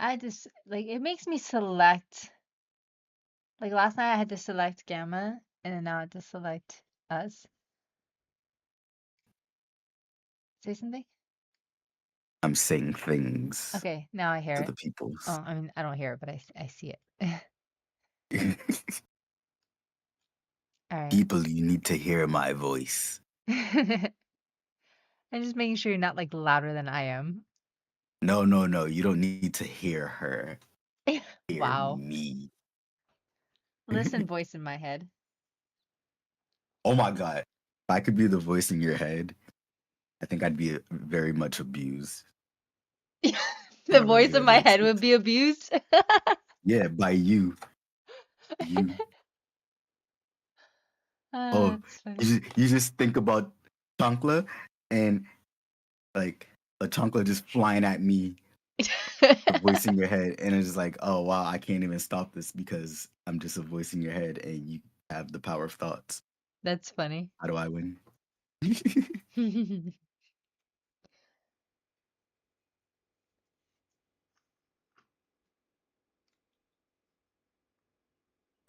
I just like it makes me select. Like last night I had to select Gamma, and then now I have to select us. Say something. I'm saying things Okay, now I hear to it. the peoples. Oh, I mean I don't hear it, but I see it. All right. People, you need to hear my voice. I'm just making sure you're not like louder than I am. No, no, no. You don't need to hear her. Hear Wow. me. Listen, voice in my head. Oh my God. If I could be the voice in your head, I think I'd be very much abused in The a voice in regular my head basis. would be abused. Yeah, by you. You. Oh, That's funny. you just think about Chancla and like a Chancla just flying at me, a voice in your head, and it's just like, oh wow, I can't even stop this because I'm just a voice in your head and you have the power of thoughts. That's funny. How do I win?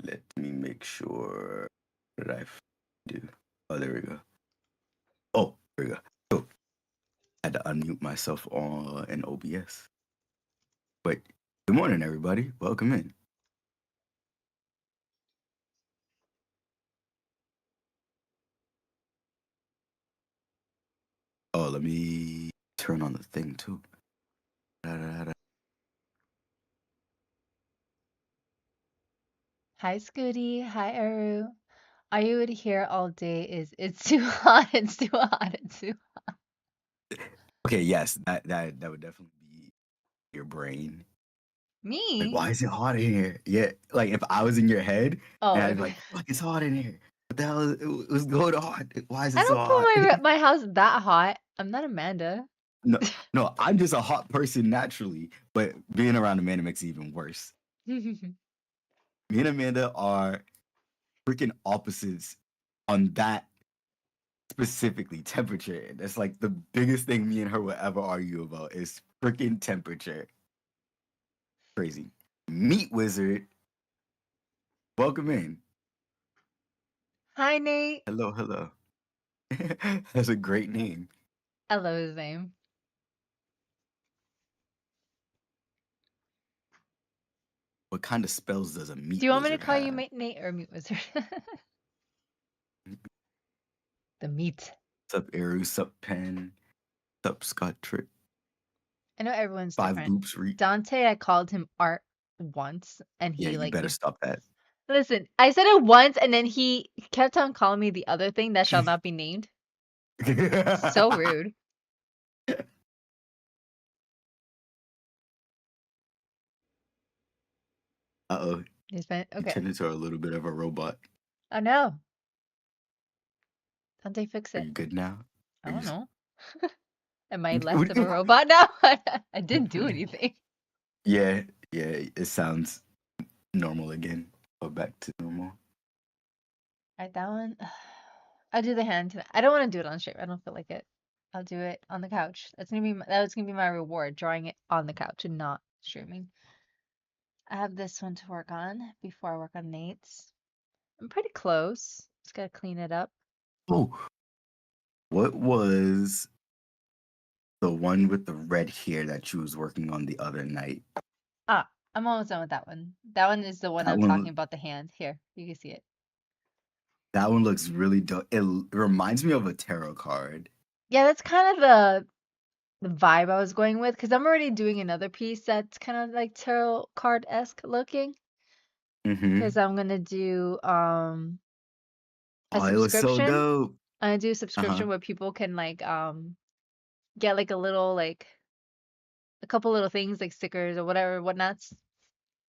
Let me make sure that do. Oh, there we go. Oh, there we go. Oh, I had to unmute myself on in OBS. But good morning, everybody. Welcome in. Oh, let me turn on the thing too. Da, da, da. Hi, Scooty. Hi, Aru. All you would hear all day is "It's too hot. It's too hot. It's too." Okay, yes, that would definitely be your brain. Like, Me? why is it hot in here? Yeah, like if I was in your head and Oh, I'd be like, fuck, it's hot in here. What the hell was going on? Why is I it so don't put hot? my house that hot. I'm not Amanda. No, no, I'm just a hot person naturally, but being around Amanda makes it even worse. Me and Amanda are freaking opposites on that specifically temperature. That's like the biggest thing me and her will ever argue about is freaking temperature. Crazy. Meat Wizard, welcome in. Hi, Nate. Hello, hello. That's a great name. I love his name. What kind of spells does a Do meat you want me to wizard call you have? Nate or Meat Wizard? The meat. Sup, Eru, sup, Pen, sup, Scott Trick, I know everyone's Five different. Boops Reek. Dante, I called him Art once, and Yeah, he you like better stop that. listen. I said it once, and then he kept on calling me the other thing that shall not be named. So rude. Uh-oh, He's been you okay. turned into a little bit of a robot. Oh no, Dante, fix Are it. you good now? I Are you don't s- know. Am I less of a robot now? I didn't do anything. Yeah, yeah, it sounds normal again. Go back to normal. Alright, that one. I'll do the hand tonight. I don't want to do it on stream. I don't feel like it. I'll do it on the couch. That was gonna be my reward, drawing it on the couch and not streaming. I have this one to work on before I work on Nate's. I'm pretty close. Just gotta clean it up. Oh, what was the one with the red hair that you was working on the other night? Ah, I'm almost done with that one. That one is the one That I'm talking one about the hand. Here, you can see it. that one looks really dope. It reminds me of a tarot card. Yeah, that's kind of the vibe I was going with because I'm already doing another piece that's kind of like tarot card-esque looking. Mm-hmm. Because I'm gonna do a Oh, it was so subscription. dope. I'm gonna do a Uh-huh. subscription where people can like get like a little like a couple little things like stickers or whatever whatnots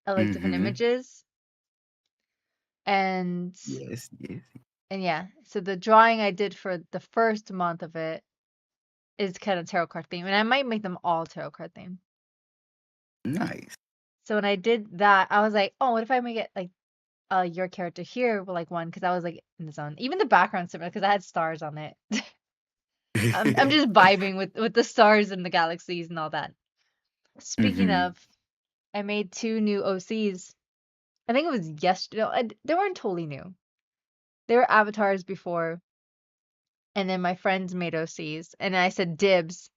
of like different Mm-hmm. images and Yes, yes. yeah. So the drawing I did for the first month of it is kind of tarot card theme, and I might make them all tarot card theme. Nice. So when I did that, I was like, oh, what if I make it like your character here with like one because I was like in the zone. Even the background similar because I had stars on it. I'm just vibing with the stars and the galaxies and all that. Speaking Mm-hmm. of, I made 2 new OCs. I think it was yesterday. No, they weren't totally new. They were avatars before, and then my friends made OCs, and I said dibs.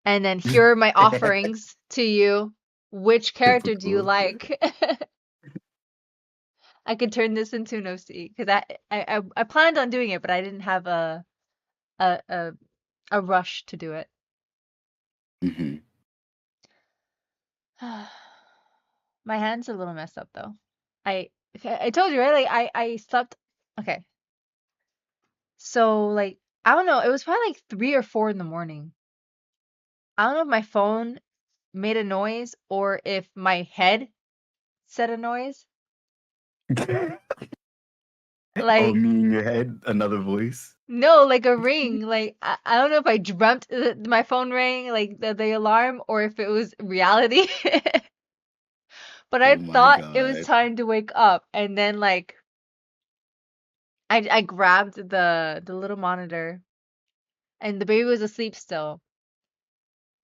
And then here are my offerings to you. Which character do you Typical. like? I could turn this into an OC because I planned on doing it, but I didn't have a a, a rush to do it. Hmm. My hand's a little messed up though. I told you, right? Like I slept. Okay, so like I don't know. It was probably like 3 or 4 in the morning. I don't know if my phone made a noise or if my head said a noise. Oh, Like me in your head, another voice. no, like a ring. Like I don't know if I dreamt my phone rang, like the alarm, or if it was reality. But I Oh my thought it was god. time to wake up, and then like I grabbed the little monitor, and the baby was asleep still.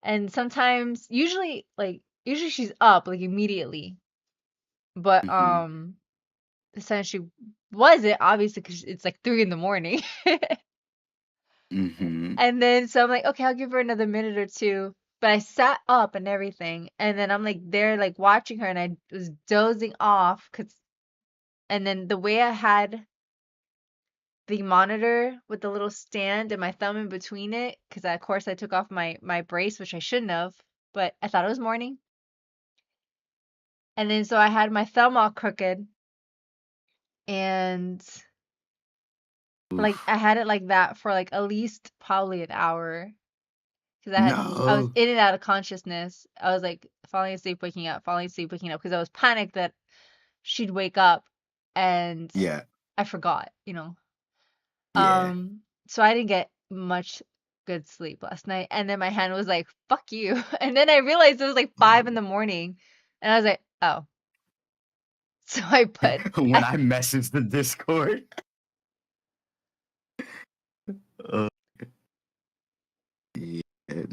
And sometimes, usually she's up like immediately, but Hmm. this time she wasn't obviously because it's like 3 in the morning. Hmm. And then so I'm like, okay, I'll give her another minute or two. But I sat up and everything, and then I'm like there like watching her, and I was dozing off and then the way I had the monitor with the little stand and my thumb in between it, because of course I took off my brace, which I shouldn't have, but I thought it was morning. And then so I had my thumb all crooked, and like I Oof. had it like that for like at least probably an hour. Because I was No. in and out of consciousness. I was like falling asleep, waking up, falling asleep, waking up, because I was panicked that she'd wake up, and Yeah. I forgot. Yeah. So I didn't get much good sleep last night, and then my hand was like, "Fuck you," and then I realized it was like 5 in the morning, and I was like, "Oh," so I put When I I messaged the Discord. Uh, yeah,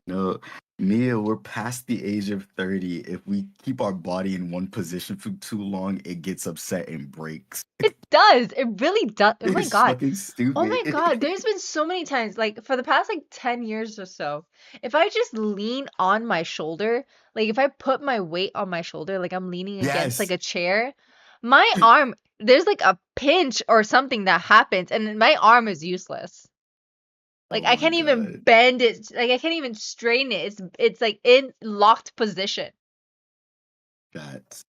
no, Mia, we're past the age of 30. If we keep our body in one position for too long, it gets upset and breaks. it does, it really does. Oh my It's God. fucking Oh my God, stupid. there's been so many times, like for the past like 10 years or so, if I just lean on my shoulder, like if I put my weight on my shoulder, like I'm leaning against like Yes. a chair, my arm, there's like a pinch or something that happens, and my arm is useless. Like Oh I my can't even god. bend it, like I can't even straighten it. It's like in locked position. That's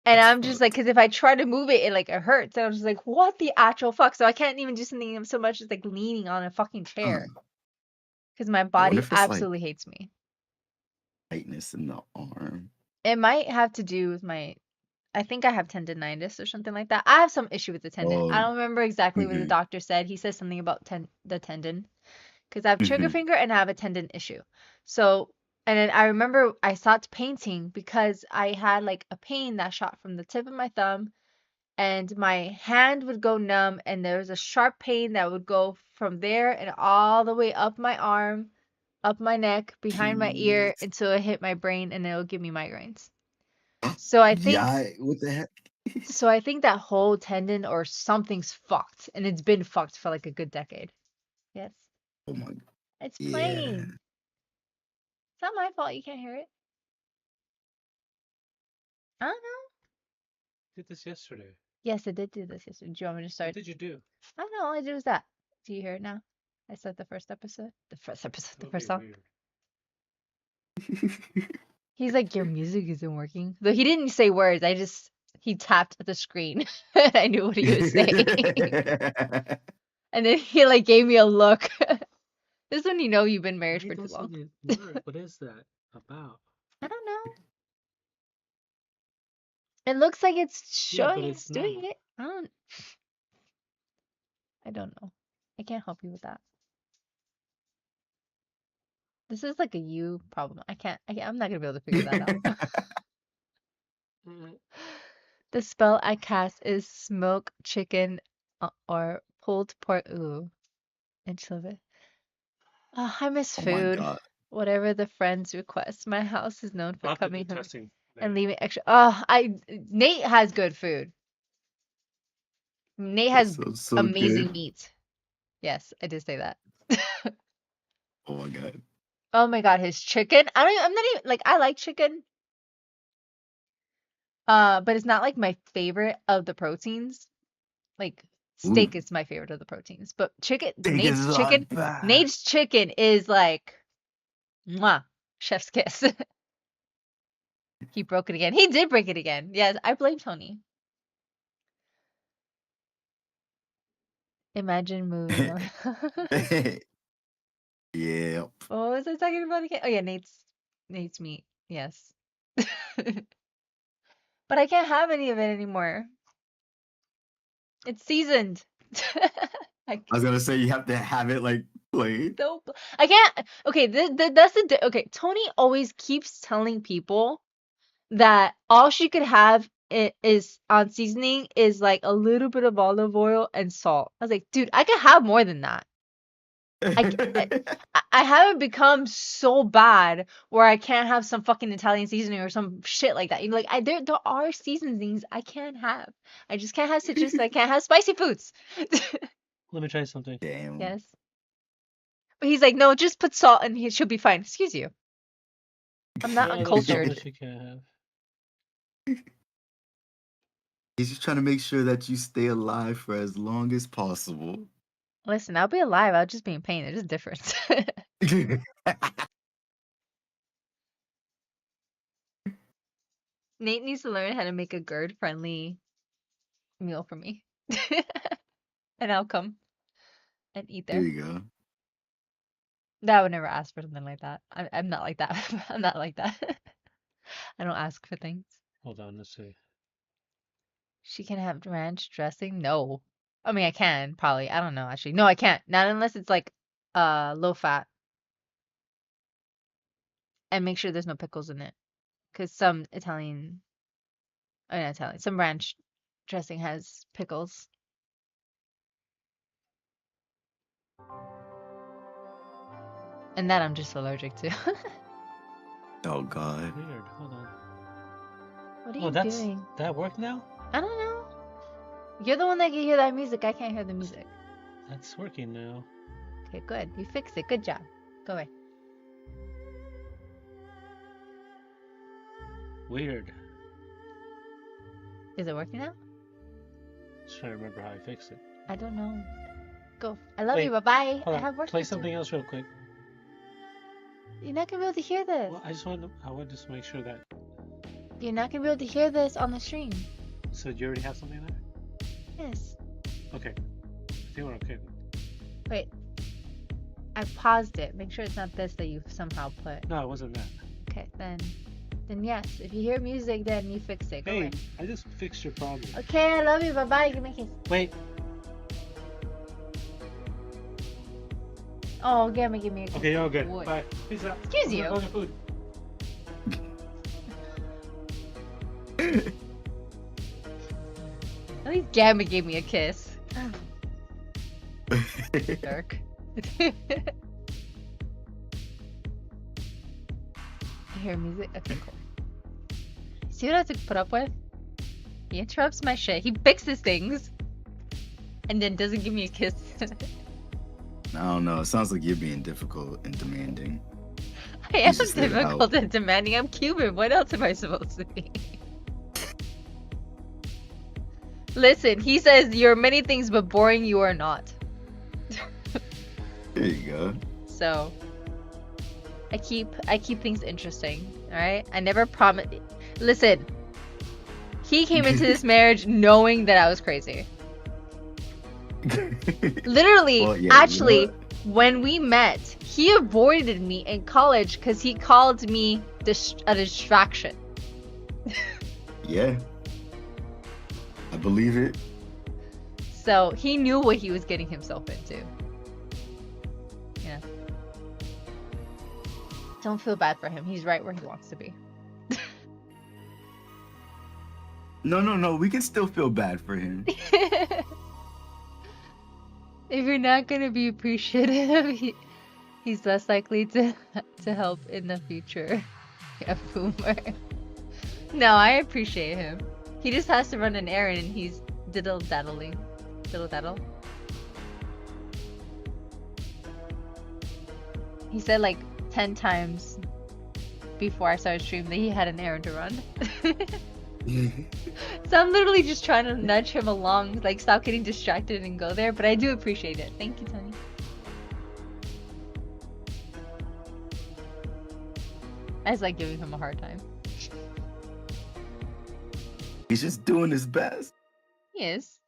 And that's I'm just like, fucked. because if I try to move it, it hurts. And I'm just like, what the actual fuck? So I can't even do something so much as like leaning on a fucking Huh. chair. Because my I wonder body if it's like absolutely hates me. tightness in the arm. It might have to do with I think I have tendonitis or something like that. I have some issue with the tendon. I Oh. don't remember exactly what the Hmm. doctor said. He said something about the tendon. Because I have trigger Hmm. finger and I have a tendon issue. So, and then I remember I stopped painting because I had like a pain that shot from the tip of my thumb, and my hand would go numb, and there was a sharp pain that would go from there and all the way up my arm, up my neck, behind my ear Jeez. until it hit my brain, and it would give me migraines. So I think Yeah. What the heck? so I think that whole tendon or something's fucked, and it's been fucked for like a good decade. Yes. Oh my. It's Yeah. playing. It's not my fault you can't hear it. I don't know. Did this yesterday. Yes, I did do this yesterday. Do you want me to What start? did you do? I don't know. All I did was that. Do you hear it now? I said the first episode. The first episode. That The would be first song. weird. He's like, your music isn't working. Though he didn't say words. He tapped at the screen. And I knew what he was saying. And then he like gave me a look. This is when you know you've been married Why for too long. doesn't it work? What is that about? I don't know. It looks like it's Yeah, but showing it's it's doing not. it. I don't know. I can't help you with that. This is like a you problem. I'm not gonna be able to figure that out. Mm, The spell I cast is smoke chicken or pulled pork. Ooh, anchovy. I miss Oh my food. god. Whatever the friends request. My house is known for I'll have to do coming home. testing and leave it extra. Nate has good food. Nate has So amazing good. meat. Yes, I did say that. Oh my god. Oh my god, his chicken. I'm not even like I like chicken. But it's not like my favorite of the proteins. Like Ooh, steak is my favorite of the proteins, but chicken, steak is not bad. Nate's chicken is like, mwah, chef's kiss. He broke it again. He did break it again. Yes, I blame Tony. Imagine moving on. Yep. What was I talking about again? Oh yeah, Nate's meat. Yes. But I can't have any of it anymore. It's seasoned. I I was gonna say you have to have it like plain. Nope. I can't. Okay, that's okay. Tony always keeps telling people that all she could have is on seasoning is like a little bit of olive oil and salt. I was like, dude, I could have more than that. I haven't become so bad where I can't have some fucking Italian seasoning or some shit like that. You know, like there are seasonings I can't have. I just can't have citrus. I can't have spicy foods. Let me try something. Damn. Yes. But he's like, no, just put salt and he should be fine. Excuse you. I'm not What other uncultured. sauce you can have? He's just trying to make sure that you stay alive for as long as possible. Listen, I'll be alive. I'll just be in pain. It's just different. Nate needs to learn how to make a GERD-friendly meal for me. And I'll come and eat There there. you go. I would never ask for something like that. I'm not like that. I'm not like that. I don't ask for things. Hold on, let's see. She can have ranch dressing? No. I mean, I can, probably. I don't know, actually. No, I can't. Not unless it's like low fat. And make sure there's no pickles in it. Because some Italian, not Italian, some ranch dressing has pickles. And that I'm just allergic to. Oh god. Weird. Hold on. What are Oh, you that's doing? that work now? I don't know. You're the one that can hear that music. I can't hear the music. That's working now. Okay, good. You fixed it. Good job. Go away. Weird. Is it working now? Just trying to remember how I fixed it. I don't know. Go. I love you. Wait, Bye-bye. Hold I on. have work Play to do. something else real quick. You're not gonna be able to hear this. Well, I wanted to make sure that. You're not gonna be able to hear this on the stream. So you already have something there? Yes. Okay. I think we're okay. Wait. I paused it. Make sure it's not this that you've somehow put. No, it wasn't that. Okay, then yes. If you hear music, then you fix it. Go Hey, away. I just fixed your problem. Okay, I love you. Bye-bye. Give me a kiss. Wait. Oh, Gamma, give me a kiss. Okay, you're all good. Boy. Bye. Peace out. Excuse you. Other food. At least Gamma gave me a kiss. Dark. You hear music? Okay, cool. See what I have to put up with? He interrupts my shit. He fixes things. And then doesn't give me a kiss. I don't know. It sounds like you're being difficult and demanding. I am just there to help. difficult and demanding. I'm Cuban. What else am I supposed to be? Listen, he says you're many things, but boring you are not. There you go. So I keep things interesting. All right. I never promise. Listen, he came into this marriage knowing that I was crazy. Literally, Well, yeah, actually, you know when we met, he avoided me in college because he called me a distraction. Yeah. I believe it. So he knew what he was getting himself into. Yeah. Don't feel bad for him. He's right where he wants to be. No. We can still feel bad for him. If you're not gonna be appreciative, he's less likely to help in the future. Yeah, boomer. No, I appreciate him. He just has to run an errand and he's diddle-daddling. Diddle-daddle. He said like 10 times before I started streaming that he had an errand to run. So I'm literally just trying to nudge him along, like stop getting distracted and go there, but I do appreciate it. Thank you, Tony. I was like giving him a hard time. He's just doing his best. He is.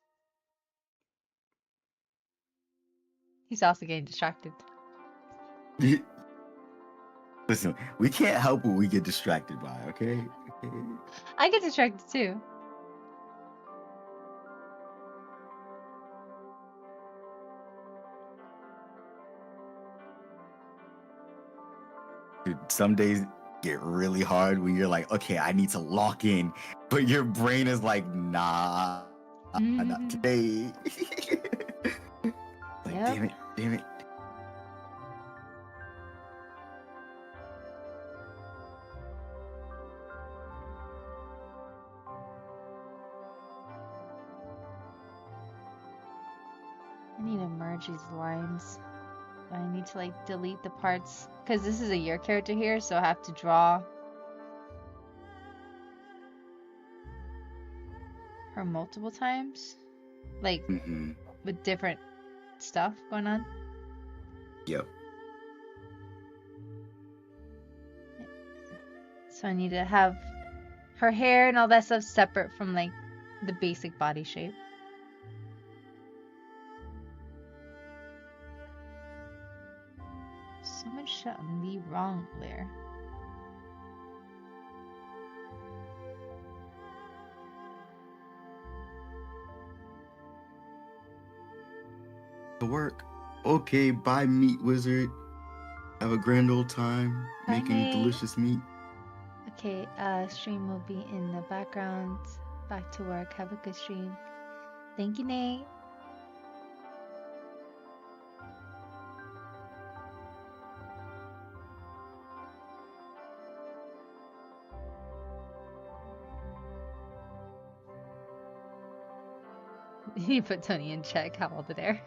He's also getting distracted. Listen, we can't help what we get distracted by, okay? I get distracted too. Dude, some days get really hard when you're like, okay, I need to lock in, but your brain is like, nah, not today. Like, Yep. damn it. I need to merge these lines. I need to like delete the parts because this is a year character here, so I have to draw her multiple times, like Mm-hmm. with different stuff going on. Yep. So I need to have her hair and all that stuff separate from like the basic body shape. So much shit on the wrong layer. To work. Okay, bye, meat wizard. Have a grand old time Bye, making Nate. delicious meat. Okay, stream will be in the background. Back to work. Have a good stream. Thank you, Nate. You put Tony in check. How old there?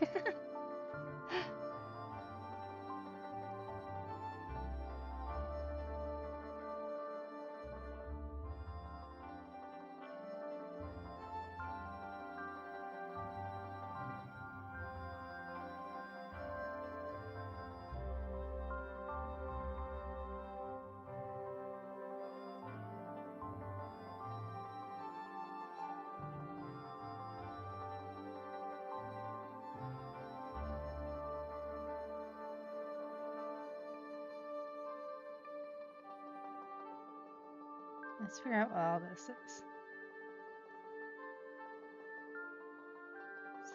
Let's figure out what all this is.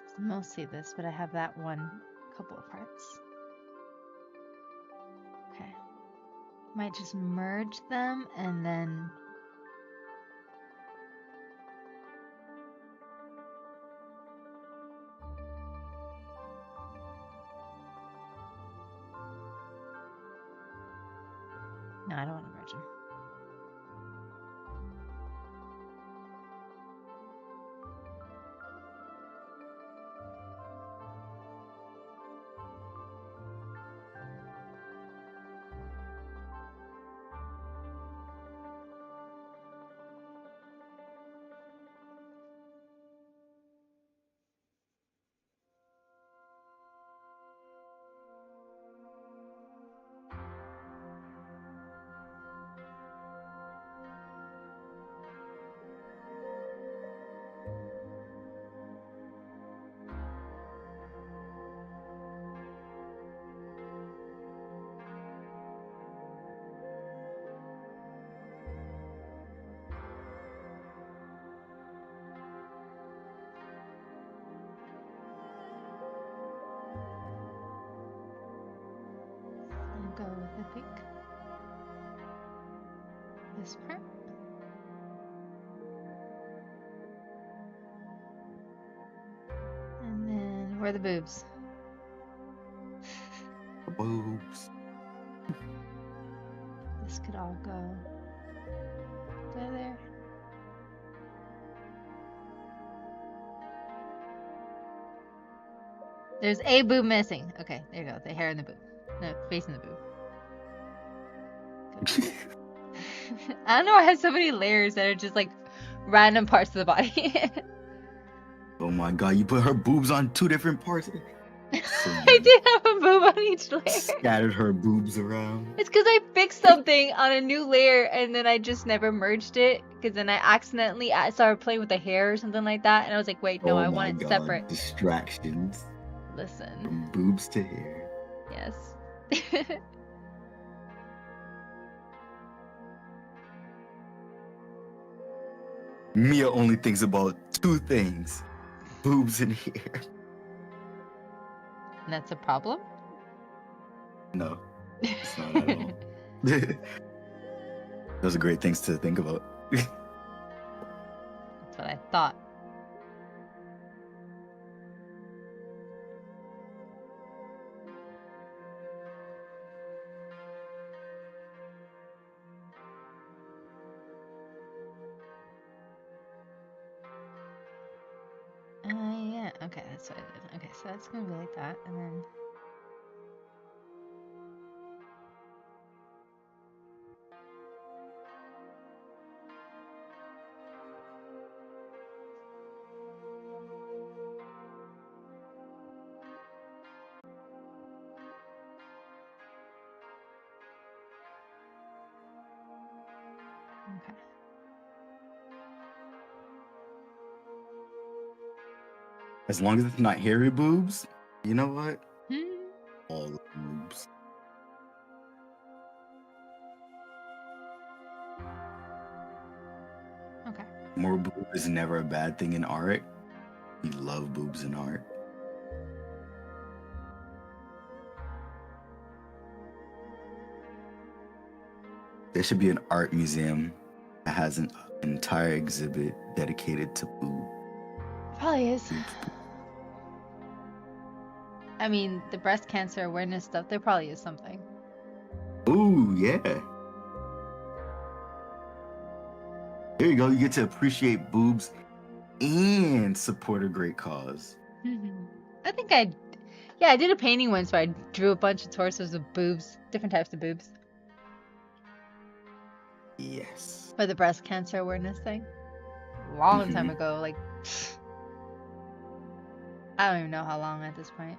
It's mostly this, but I have that one couple of parts. Okay. Might just merge them and then no, I don't want to merge them. I'll go with, I think, this part. And then, where are the boobs? Boobs. This could all go there. There's a boob missing. Okay, there you go. The hair in the boob. No, face in the boob. I don't know why I have so many layers that are just like random parts of the body. Oh my god, you put her boobs on 2 different parts. So I you did have a boob on each layer. scattered her boobs around. It's because I fixed something on a new layer and then I just never merged it. Because then I accidentally started playing with the hair or something like that. And I was like, wait, no, Oh I my want it god, separate. distractions Listen. from boobs to hair. Yes. Mia only thinks about 2 things: boobs and hair. And that's a problem? No, it's not at all. Those are great things to think about. That's what I thought. Yeah. Okay, that's what I did. Okay, so that's gonna be like that, and then. Okay. As long as it's not hairy boobs, you know what? Hmm. All the boobs. Okay. More boob is never a bad thing in art. We love boobs in art. There should be an art museum that has an entire exhibit dedicated to boob. Probably is. boobs. I mean, the breast cancer awareness stuff, there probably is something. Ooh, yeah. There you go. You get to appreciate boobs and support a great cause. I think I did a painting once where I drew a bunch of torsos of boobs, different types of boobs, Yes. for the breast cancer awareness thing. Long time Mhm. ago, like, I don't even know how long at this point.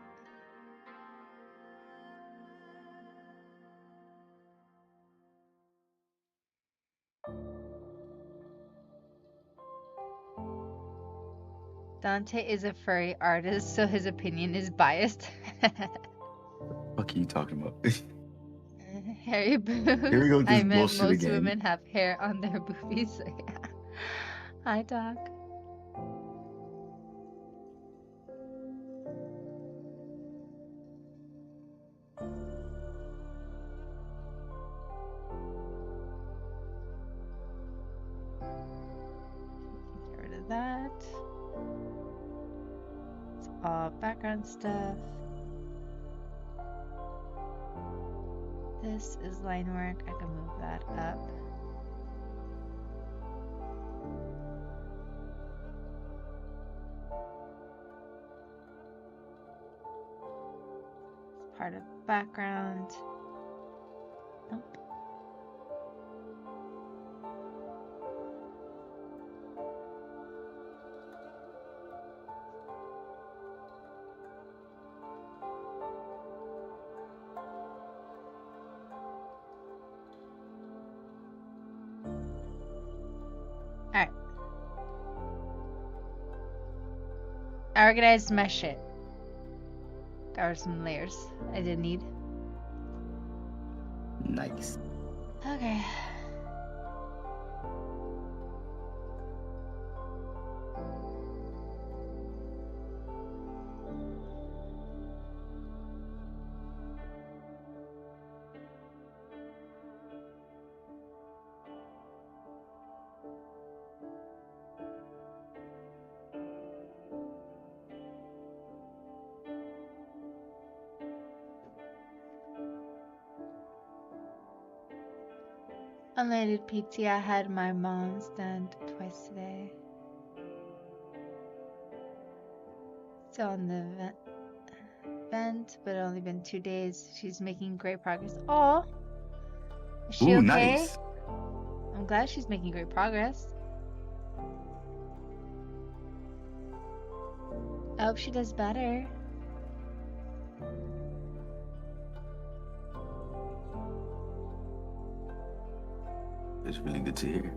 Dante is a furry artist, so his opinion is biased. What are you talking about? Hairy boobs. Here we go with I this meant bullshit most again. women have hair on their boobies. So yeah. Hi, Doc. Get rid of that. It's all background stuff. This is line work. I can move that up. It's part of background. Nope. Alright. I organized my shit. Got rid of some layers I didn't need. Nice. Okay. Unlimited PT. I had my mom stand twice today. Still on the vent. event, but only been 2 days. She's making great progress. Oh, is she Ooh, okay? nice. I'm glad she's making great progress. I hope she does better. It's really good to hear.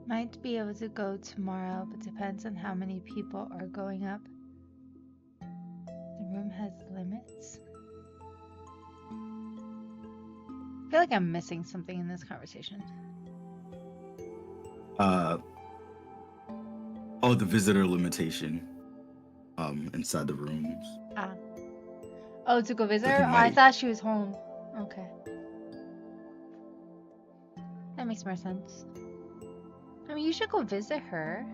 Might be able to go tomorrow, but depends on how many people are going up. The room has limits. I feel like I'm missing something in this conversation. The visitor limitation. Inside the rooms. Ah. Oh, to go visit Like her? you Oh, I might- thought she was home. Okay. That makes more sense. I mean, you should go visit her.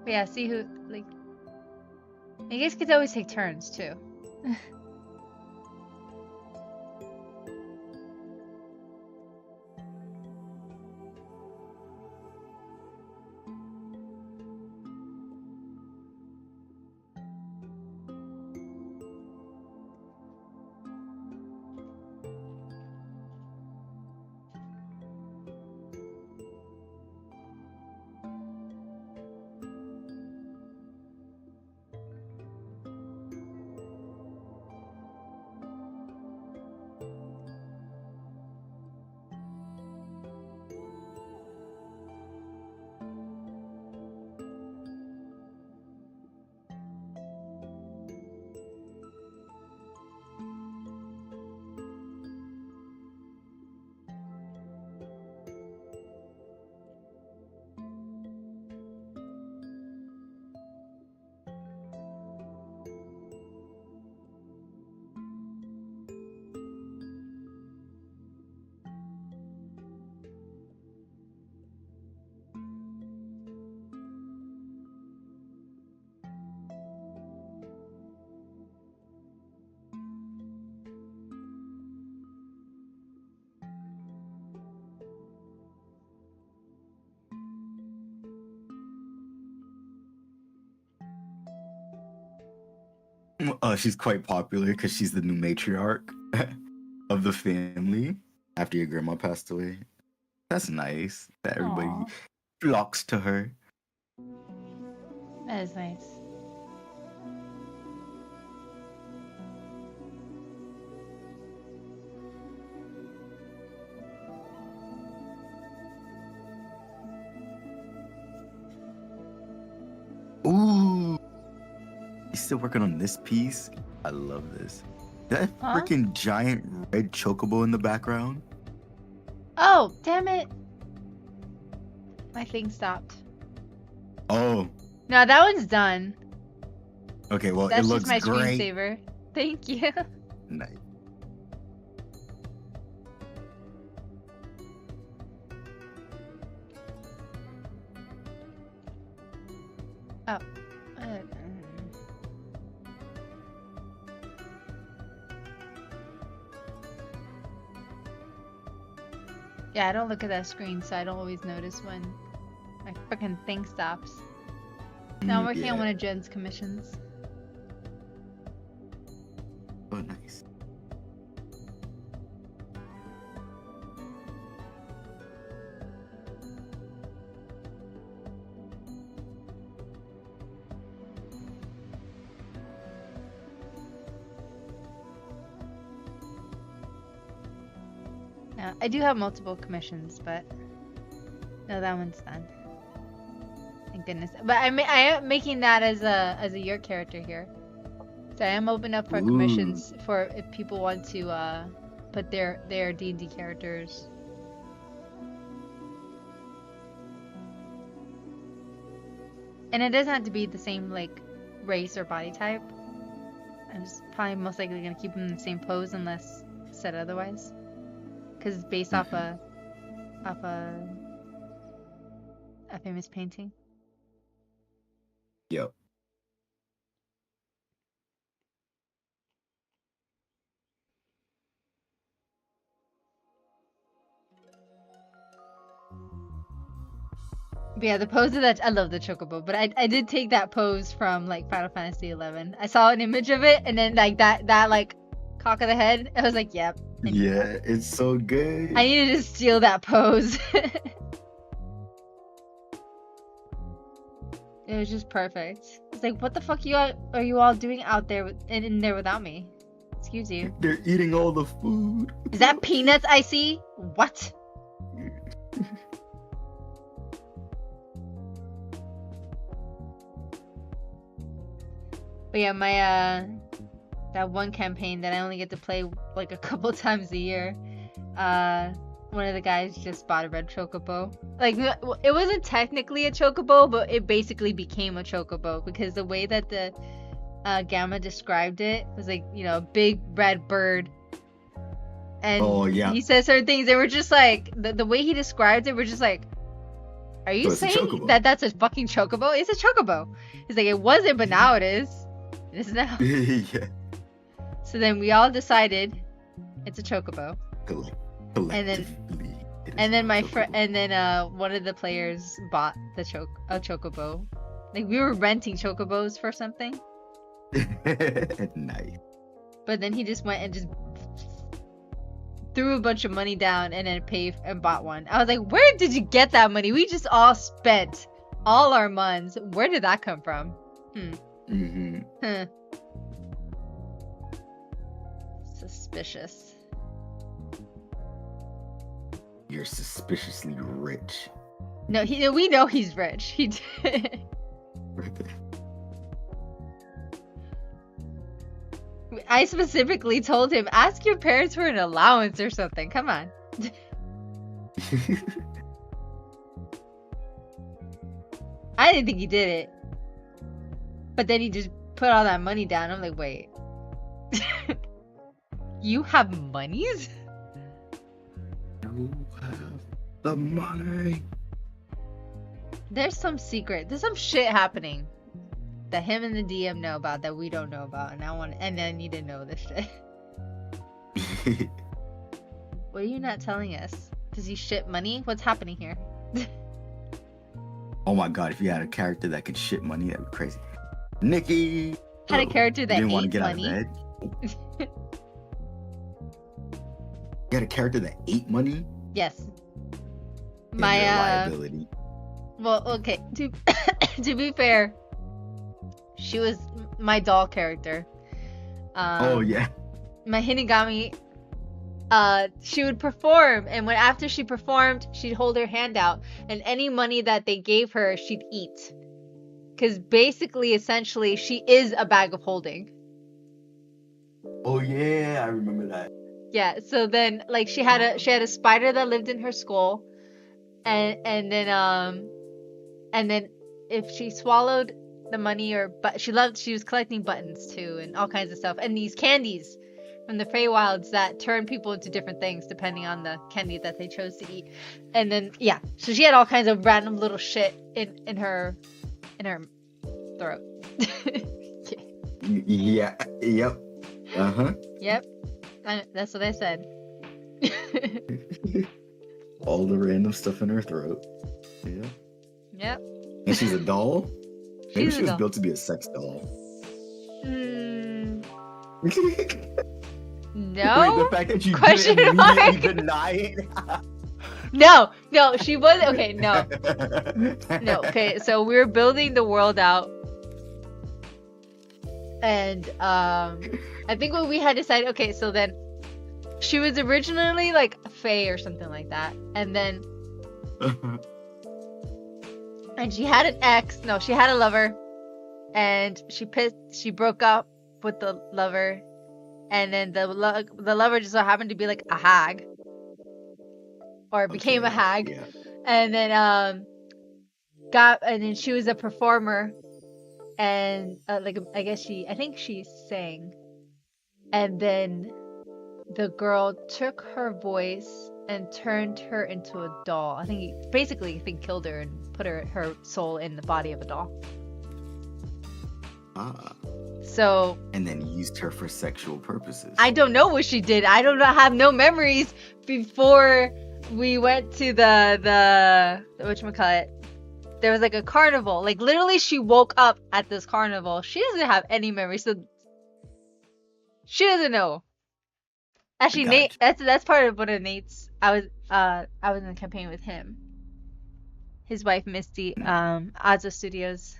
But yeah, see who, like... You guys could always take turns, too. She's quite popular because she's the new matriarch of the family after your grandma passed away. That's nice that everybody Aw. flocks to her. That is nice. He's still working on this piece. I love this. That Huh? freaking giant red chocobo in the background. Oh, damn it. My thing stopped. Oh, No, that one's done. okay. Well, That's it just looks my great. screensaver. Thank you. Nice. Uh, Yeah, I don't look at that screen, so I don't always notice when my freaking thing stops. Now I'm working on one of Jen's commissions. Oh, nice. Yeah, I do have multiple commissions, but no, that one's done. Thank goodness. But I am making that as a your character here. So I am open up for commissions for if people want to put their D&D characters. And it doesn't have to be the same like race or body type. I'm just probably most likely gonna keep them in the same pose unless said otherwise. Because it's based off a famous painting. Yep. But yeah, the pose of that, I love the chocobo, but I did take that pose from like Final Fantasy 11. I saw an image of it, and then like that like cock of the head, I was like, yep. Yeah, it's so good. I needed to steal that pose. It was just perfect. It's like, what the fuck are you all doing out there in there without me? Excuse you. They're eating all the food. Is that peanuts I see? What? But yeah, my that one campaign that I only get to play like a couple times a year, one of the guys just bought a red chocobo. Like, it wasn't technically a chocobo, but it basically became a chocobo because the way that the Gamma described it was like, you know, a big red bird. And oh, yeah. he says certain things, and we're just like, the way he described it, we're just like, are you saying that that's a fucking chocobo? It's a chocobo. He's like, it wasn't, but now it is. It is now. Yeah. So then we all decided it's a chocobo. Collectively. And then my friend, and then one of the players bought the chocobo. Like, we were renting chocobos for something. Nice. But then he just went and just threw a bunch of money down and then paid and bought one. I was like, where did you get that money? We just all spent all our muns. Where did that come from? Huh. Suspicious. You're suspiciously rich. No, we know he's rich. He did. I specifically told him, ask your parents for an allowance or something. Come on. I didn't think he did it. But then he just put all that money down. I'm like, wait. You have monies? You have the money. There's some shit happening that him and the DM know about that we don't know about, and I need to know this shit. What are you not telling us? Does he ship money? What's happening here? Oh my god, if you had a character that could ship money, that'd be crazy. Nikki Had a character that didn't want to ate get money. out of bed. You had a character that ate money? Yes. Yeah, My you're a liability. well, okay, to be fair, she was my doll character. Oh yeah. My Hinigami, she would perform, and after she performed, she'd hold her hand out, and any money that they gave her, she'd eat. because basically, essentially, she is a bag of holding. Oh yeah, I remember that. Yeah. So then, like, she had a spider that lived in her skull, and then if she swallowed the money but she was collecting buttons too and all kinds of stuff and these candies from the Feywilds that turn people into different things depending on the candy that they chose to eat. And then yeah, so she had all kinds of random little shit in her throat. Yeah. Yep. Uh-huh. Yep. That's what I said. All the random stuff in her throat. Yeah. Yep. And she's a doll? Maybe She's she a was doll. built to be a sex doll. No. Wait, the fact that you Question didn't mark? immediately deny it. No, she was okay. No. Okay. So we were building the world out, and I think what we had decided. Okay, so then she was originally like a fae or something like that, and then she had an ex. No, she had a lover, and she broke up with the lover, and then the lover just so happened to be like a hag, or became a hag, Yeah. and then and then she was a performer, and like I think she sang, and then the girl took her voice and turned her into a doll. I think killed her and put her soul in the body of a doll. Ah. So And then used her for sexual purposes. I don't know what she did. I don't have no memories before we went to the whatchamacallit. There was like a carnival. Like literally she woke up at this carnival. She doesn't have any memories, so she doesn't know. Actually, Nate, that's part of one of Nate's. I was in the campaign with him. His wife Misty, Azo Studios,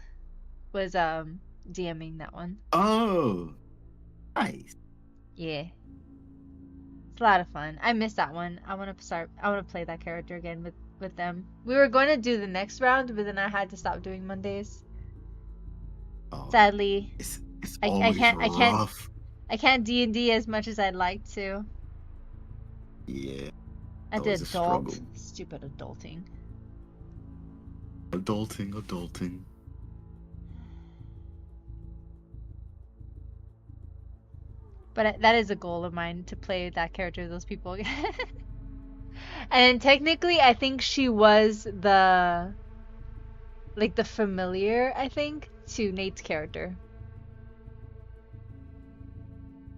was DMing that one. Oh, nice. Yeah, it's a lot of fun. I missed that one. I want to play that character again with them. We were going to do the next round, but then I had to stop doing Mondays. Oh, Sadly, it's I always can't rough. I can't D&D as much as I'd like to. Yeah. I Always did a struggle. stupid adulting. Adulting. But that is a goal of mine, to play that character with those people again. And technically, I think she was the familiar, I think, to Nate's character.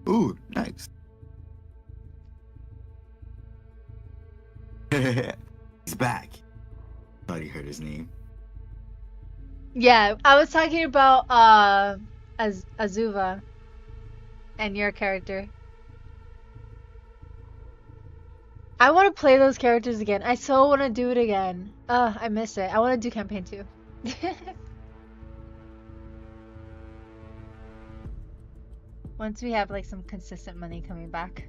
Ooh, nice. He's back. Thought he heard his name. Yeah, I was talking about Azuva and your character. I want to play those characters again. I so want to do it again. I miss it. I want to do campaign 2. Once we have like some consistent money coming back.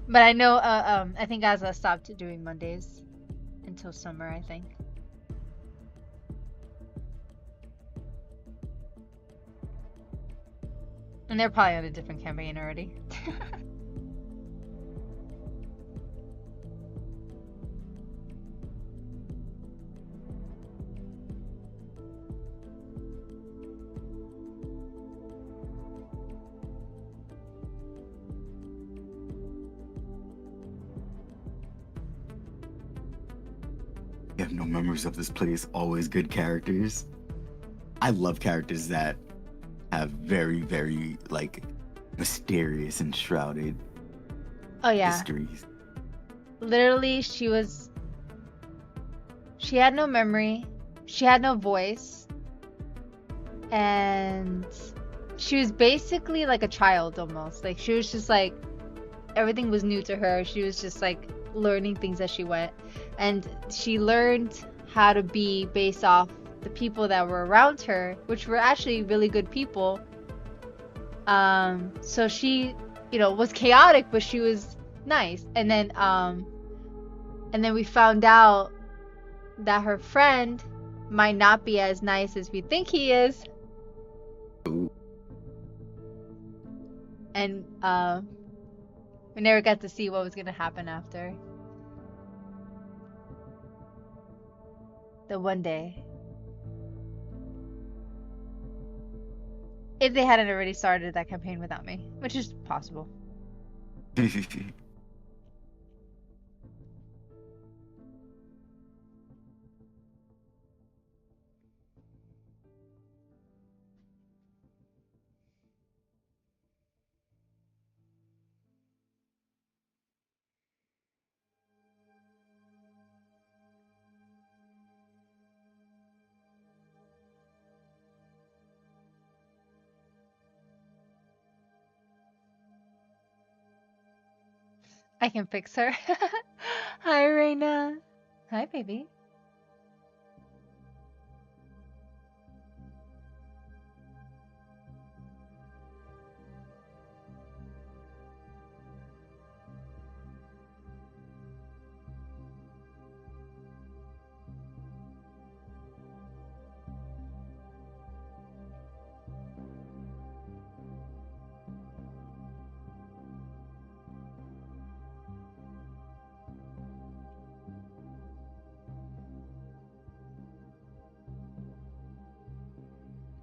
But I know I think Azza stopped doing Mondays until summer, I think. And they're probably on a different campaign already. You have no memories of this place. Always good characters. I love characters that have very, very like mysterious and shrouded Oh yeah. histories. Literally, she had no memory, she had no voice, and she was basically like a child almost. Like she was just like, everything was new to her. She was just like learning things as she went, and she learned how to be based off the people that were around her, which were actually really good people. So she, was chaotic, but she was nice. And then And then we found out that her friend might not be as nice as we think he is. Ooh. And we never got to see what was gonna happen after. The one day. If they hadn't already started that campaign without me, which is possible. I can fix her. Hi, Reina. Hi, baby.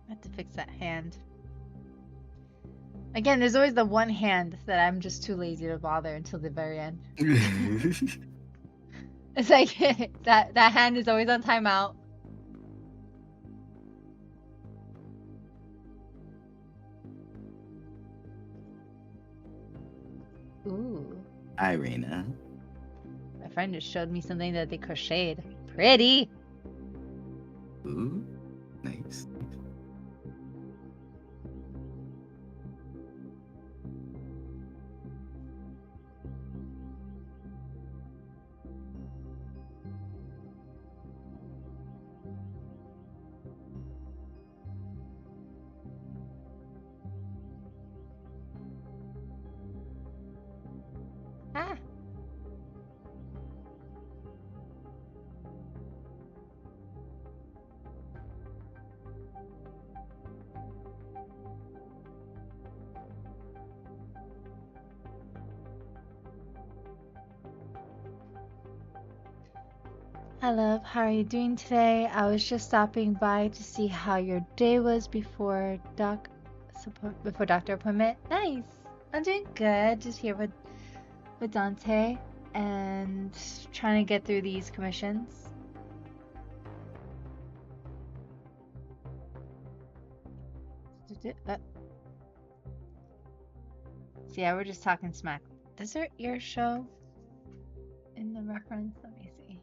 I have to fix that hand. Again, there's always the one hand that I'm just too lazy to bother until the very end. It's like that hand is always on timeout. Ooh. Irina. My friend just showed me something that they crocheted. Pretty. Ooh, nice. Ah. Hi, love. How are you doing today? I was just stopping by to see how your day was before doctor appointment. Nice. I'm doing good. Just here with Dante and trying to get through these commissions. So yeah, we're just talking smack. Does her ear show in the reference? Let me see.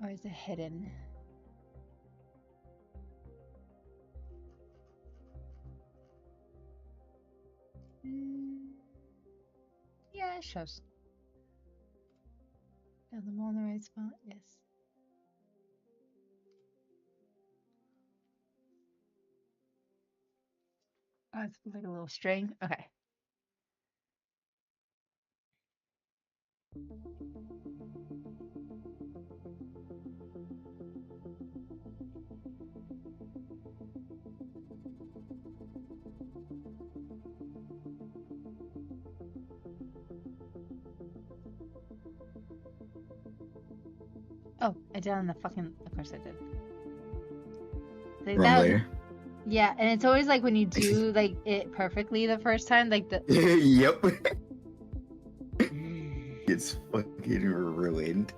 Or is it hidden? Yeah, it shows. Got them all in the right spot? Yes. Oh, it's like a little string. Okay. Oh, I did on the fucking. Of course I did. Like Wrong that. layer. Yeah, and it's always like when you do like it perfectly the first time, like the. Yep. It's fucking ruined.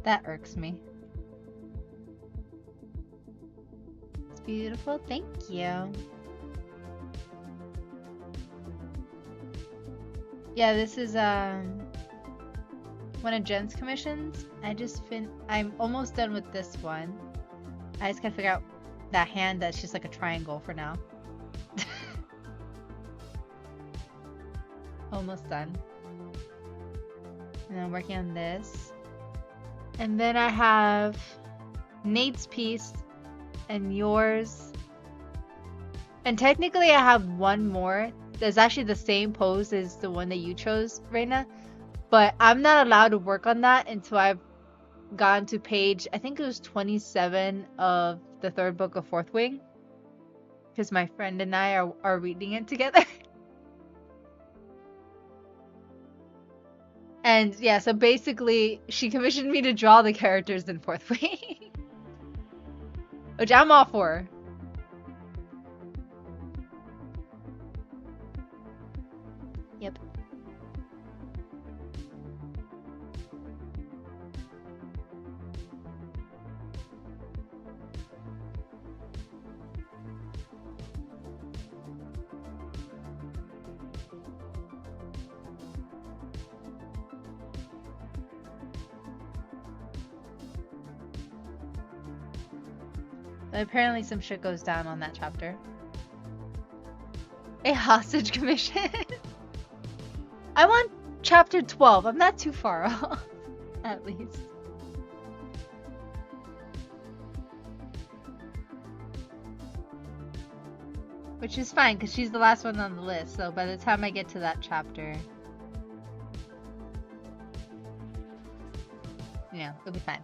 That irks me. It's beautiful. Thank you. Yeah, this is one of Jen's commissions. I'm almost done with this one. I just gotta figure out that hand that's just like a triangle for now. Almost done. And I'm working on this. And then I have Nate's piece and yours. And technically I have one more that's actually the same pose as the one that you chose, Reina. But I'm not allowed to work on that until I've gone to page, I think it was 27 of the third book of Fourth Wing. Because my friend and I are reading it together. And yeah, so basically, she commissioned me to draw the characters in Fourth Wing. Which I'm all for. Yep. But apparently some shit goes down on that chapter. A hostage commission? I want chapter 12. I'm not too far off. At least. Which is fine, because she's the last one on the list, so by the time I get to that chapter... Yeah, it'll be fine.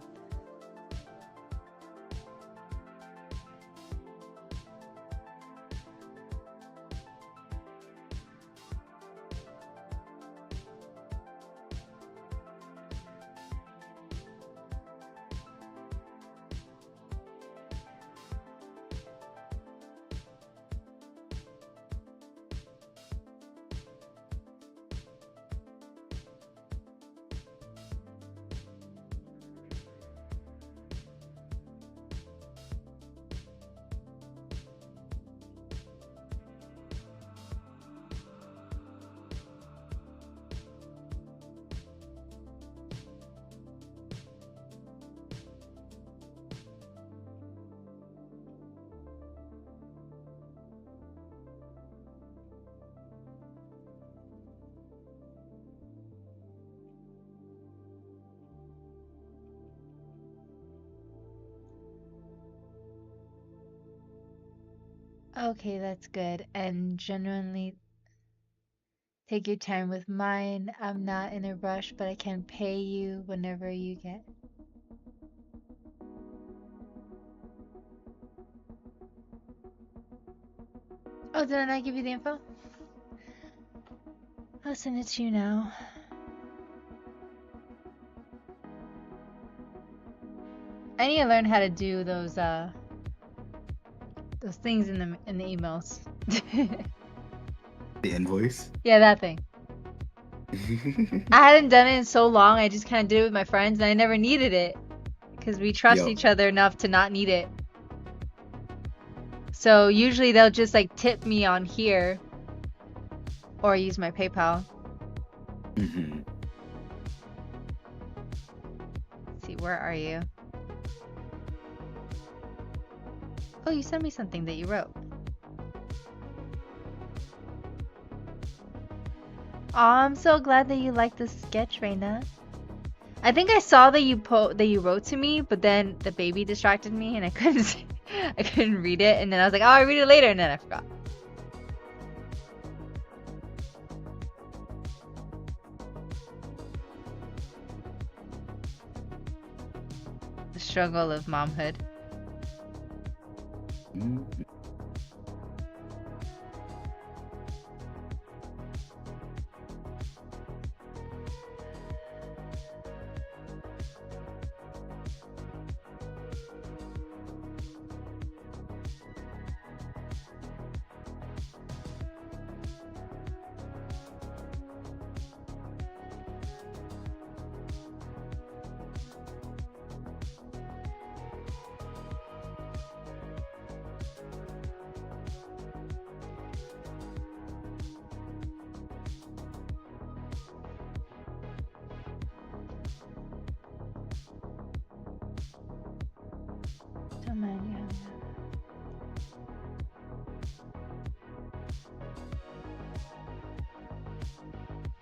Okay, that's good. And genuinely take your time with mine. I'm not in a rush, but I can pay you whenever you get. Oh, did I not give you the info? I'll send it to you now. I need to learn how to do those things in the emails. The invoice. Yeah, that thing. I hadn't done it in so long. I just kind of did it with my friends, and I never needed it because we trust each other enough to not need it. So usually they'll just like tip me on here, or use my PayPal. Mm-hmm. Let's see, where are you? Oh, you sent me something that you wrote. Oh, I'm so glad that you liked the sketch, Reina. I think I saw that you wrote to me, but then the baby distracted me and I couldn't read it, and then I was like, oh, I'll read it later, and then I forgot. The struggle of momhood. Mm-hmm.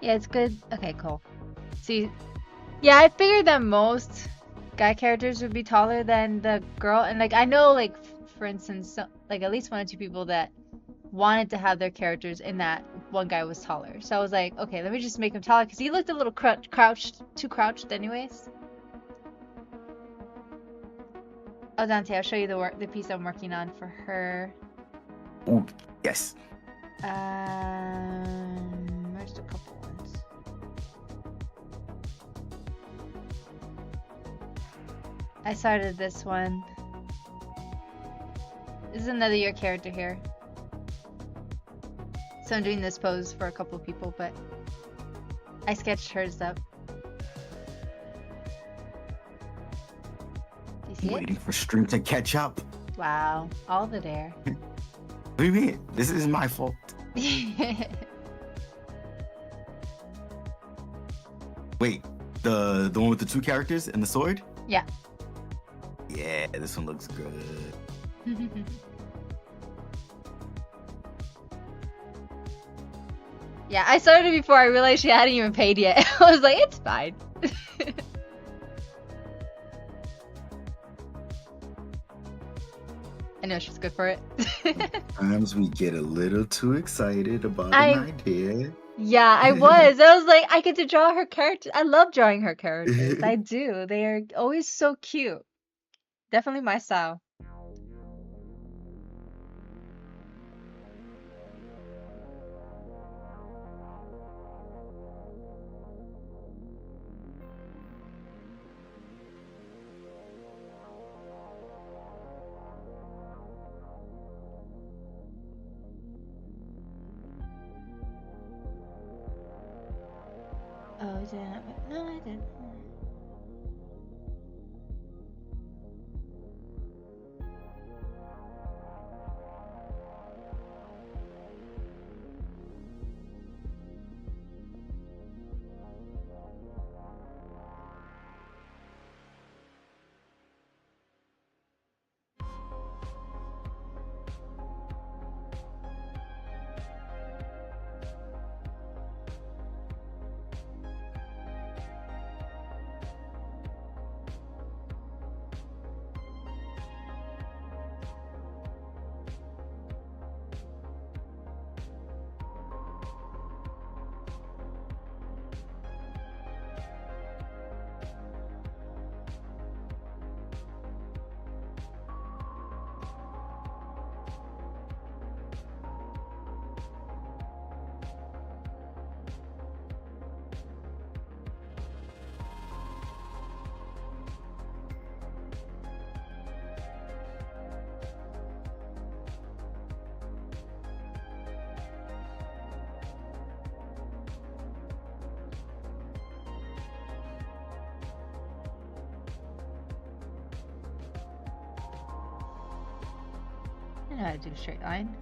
Yeah, it's good. Okay, cool. See, yeah, I figured that most guy characters would be taller than the girl, and like I know, like for instance, like at least one or two people that wanted to have their characters in that one guy was taller. So I was like, okay, let me just make him taller because he looked a little too crouched anyways. Oh, Dante, I'll show you the piece I'm working on for her. Ooh, yes. Where's the couple ones? I started this one. This is another your character here. So I'm doing this pose for a couple people, but I sketched hers up. Do you see Waiting for stream to catch up. it? Wow, all the dare. What do you mean? This is my fault. Wait, the one with the 2 characters and the sword? Yeah. Yeah, this one looks good. Yeah, I started before I realized she hadn't even paid yet. I was like, it's fine. I know she's good for it. Sometimes we get a little too excited about I'm- an idea. Yeah, I was. I was like, I get to draw her character. I love drawing her characters. I do. They are always so cute. Definitely my style. Oh, did I? No, I didn't. I know how to do a straight line.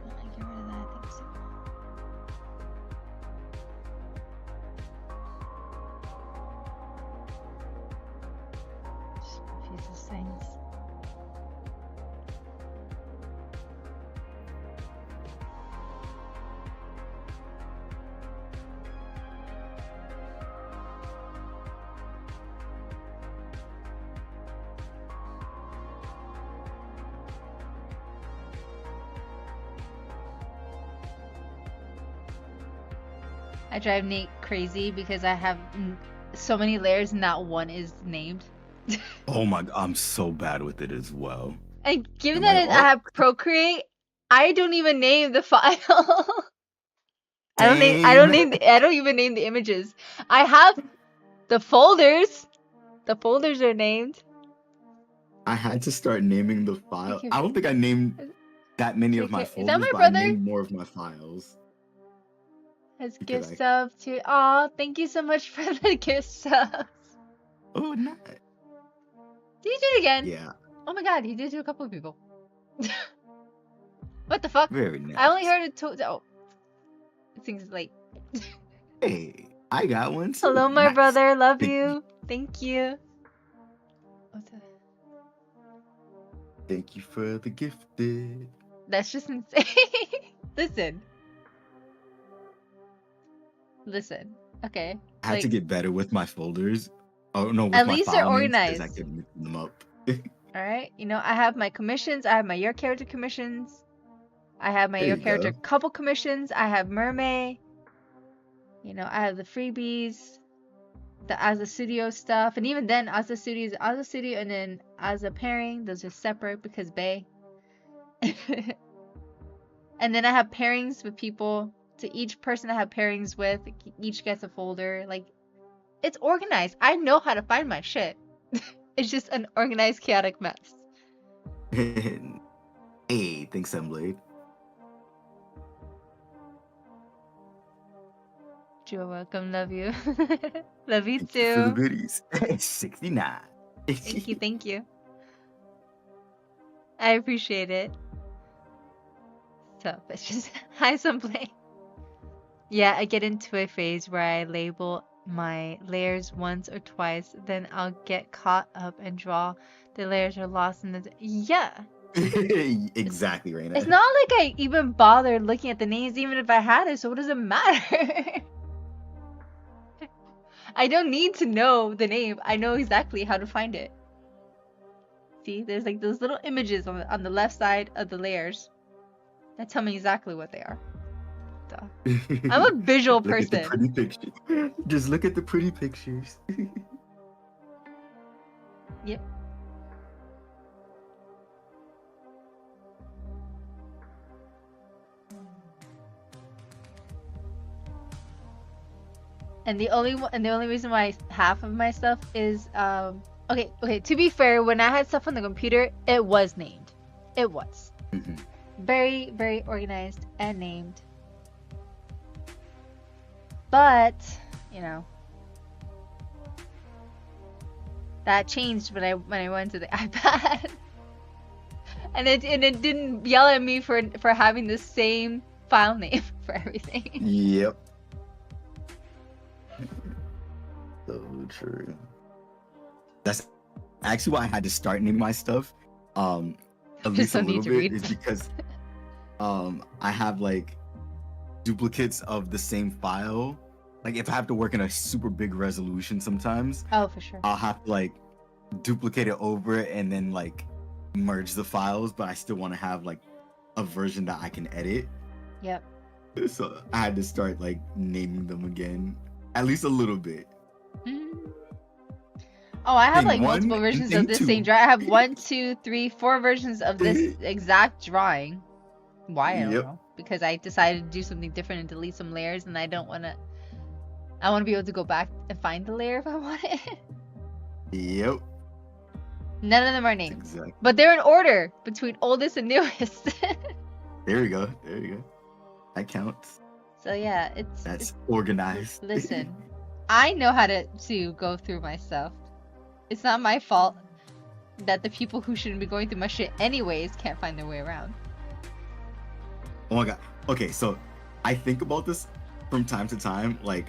Let me get rid of that. I think so. Just confuses things. I drive Nate crazy because I have so many layers and not one is named. Oh my god, I'm so bad with it as well. And given Am that I I have Procreate, I don't even name the file. I don't even name the images. I have the folders. The folders are named. I had to start naming the file. Okay, I don't think I named that many of my Is that folders, my but brother? I named more of my files. Has Because gift sub to. Aw, thank you so much for the gift subs. Oh, not. Did you do it again? Yeah, Oh my god, he did to a couple of people. What the fuck? very nice. I only heard it oh. It seems late. Hey, I got one too. Hello, my Nice. brother. Love Thank you. Thank you. What's that? Thank you for the gifted. That's just insane. Listen. Listen. Okay. I had to Like, get better with my folders. Oh no, with At my least they're file names, 'cause I organized. kept mixing them up. alright. You know, I have my commissions. I have my Your Character commissions. I have my There Your you Character go. couple commissions. I have Mermaid. You know, I have the freebies. The Asa Studio stuff. And even then, Asa Studio is Asa Studio and then Asa Pairing. Those are separate because Bay. And then I have pairings with people. To each person I have pairings with, each gets a folder. Like, it's organized. I know how to find my shit. It's just an organized, chaotic mess. Hey, thanks, Emblade. You're welcome. Love you. Love you Thank you for the too. goodies. 69. Thank you. Thank you. I appreciate it. So, it's just hi, Sunplay. Yeah, I get into a phase where I label my layers once or twice, then I'll get caught up and draw. The layers are lost in the. Yeah. Exactly, Raina. It's not like I even bothered looking at the names, even if I had it, so what does it matter? I don't need to know the name. I know exactly how to find it. See, there's like those little images on the left side of the layers that tell me exactly what they are. Duh. I'm a visual Look at the person. pretty pictures. Just look at the pretty pictures. Yep. And the only reason why half of my stuff is okay, to be fair, when I had stuff on the computer, it was named. It was. Mhm. Very, very organized and named. But, you know, that changed when I went to the iPad. and it didn't yell at me for having the same file name for everything. Yep. So true. That's actually why I had to start naming my stuff. At least a don't need little to bit read. is because I have like duplicates of the same file. Like if I have to work in a super big resolution sometimes, Oh, for sure. I'll have to like duplicate it over and then like merge the files, but I still want to have like a version that I can edit. Yep. So I had to start like naming them again, at least a little bit. Oh, I have Thing like one multiple and versions thing of this two. same drawing. I have 1, 2, 3, 4 versions of this exact drawing. Why? I don't Yep. know. Because I decided to do something different and delete some layers, and I don't want to. I want to be able to go back and find the layer if I want it. Yep. None of them are named, Exactly. but they're in order between oldest and newest. There you go. There you go. That counts. So yeah, That's organized. Listen, I know how to go through my stuff. It's not my fault that the people who shouldn't be going through my shit anyways can't find their way around. Oh my god. Okay, so I think about this from time to time. Like,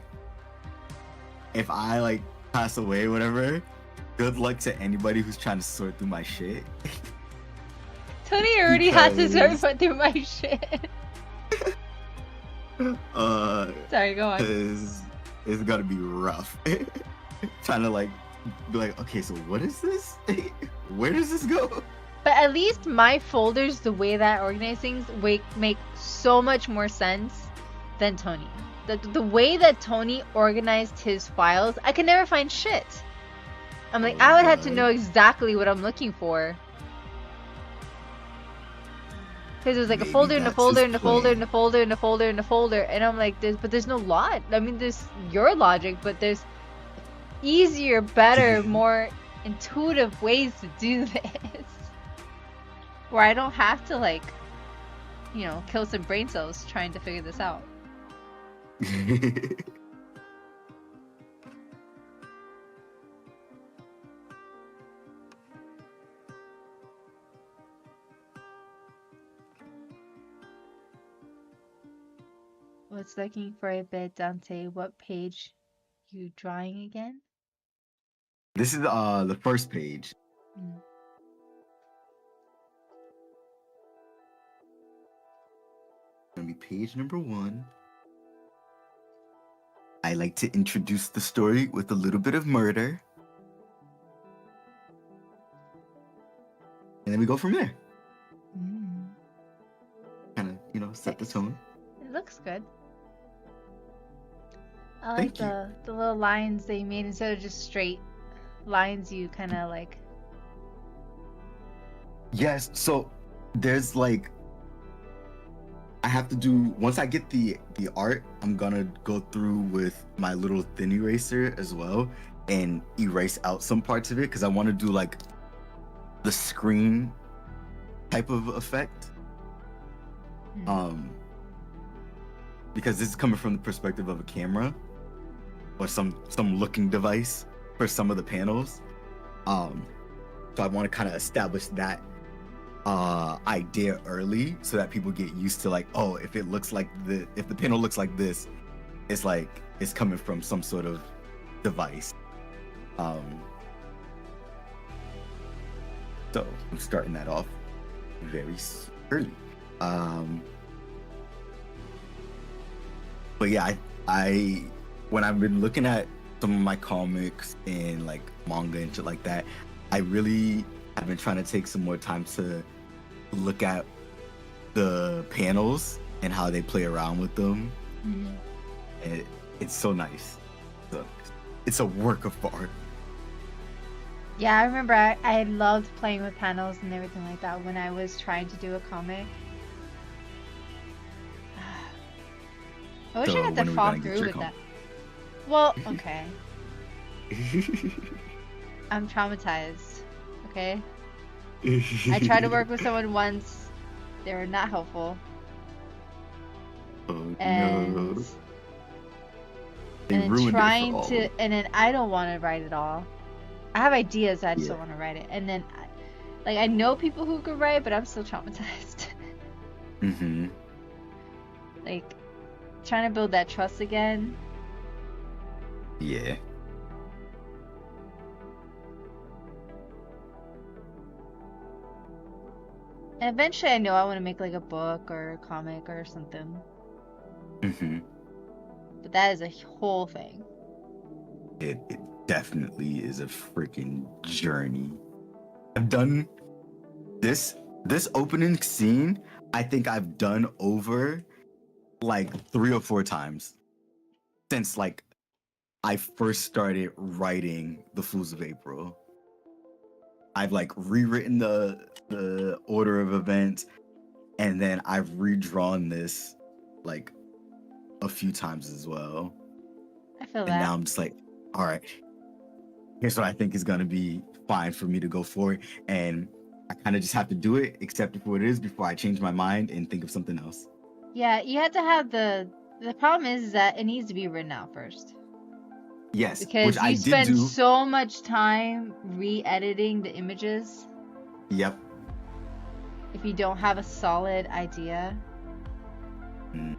if I like pass away, or whatever, good luck to anybody who's trying to sort through my shit. Tony already had to Because- sort through my shit. Sorry, go on. Cause it's gonna be rough. Trying to like be like, okay, so what is this? Where does this go? But at least my folders, the way that I organize things, make so much more sense than Tony. The way that Tony organized his files, I could never find shit. I'm like, Oh, I would have to God. know exactly what I'm looking for. Because it was like a Maybe folder and a that's folder his and a folder plan. and a folder and a folder and a folder, and I'm like, there's no lot. I mean, there's your logic, but there's easier, better, more intuitive ways to do this, where I don't have to like, kill some brain cells trying to figure this out. What's looking for a bit, Dante? What page you drawing again? This is the first page. Mm. Gonna be page number 1. I like to introduce the story with a little bit of murder. And then we go from there. Kind of, set the Nice. tone. It looks good. I like Thank you. the little lines that you made instead of just straight lines. You kind of like. Yes, so there's like I have to do once I get the art, I'm gonna go through with my little thin eraser as well and erase out some parts of it because I want to do like the screen type of effect. Because this is coming from the perspective of a camera or some looking device for some of the panels. So I want to kind of establish that idea early so that people get used to like, oh, if it looks like if the panel looks like this, it's like it's coming from some sort of device. So I'm starting that off very early. But yeah, I when I've been looking at some of my comics and like manga and shit like that, I really have been trying to take some more time to look at the panels and how they play around with them. And it's so nice. So it's a work of art. Yeah, I remember I loved playing with panels and everything like that when I was trying to do a comic. I wish So I had when to are we follow gonna get through your with that. comic? Well, okay. I'm traumatized. Okay. I tried to work with someone once. They were not helpful. Oh And no. and They then ruined it trying for all. to, and then I don't want to write it all. I have ideas, I just Yeah. don't want to write it. And then, I know people who could write, but I'm still traumatized. Mm-hmm. Like, trying to build that trust again. Yeah. And eventually I know I want to make like a book or a comic or something. Mm-hmm. But that is a whole thing. It definitely is a freaking journey. I've done this opening scene, I think I've done over like 3 or 4 times since like I first started writing The Fools of April. I've like rewritten the order of events, and then I've redrawn this like a few times as well. I feel And that. now I'm just like, all right, here's what I think is gonna be fine for me to go for it. And I kind of just have to do it, accept it for what it is before I change my mind and think of something else. Yeah, you have to have the problem is that it needs to be written out first. Yes, Because which you I did spend do. so much time re-editing the images Yep. if you don't have a solid idea. Mm.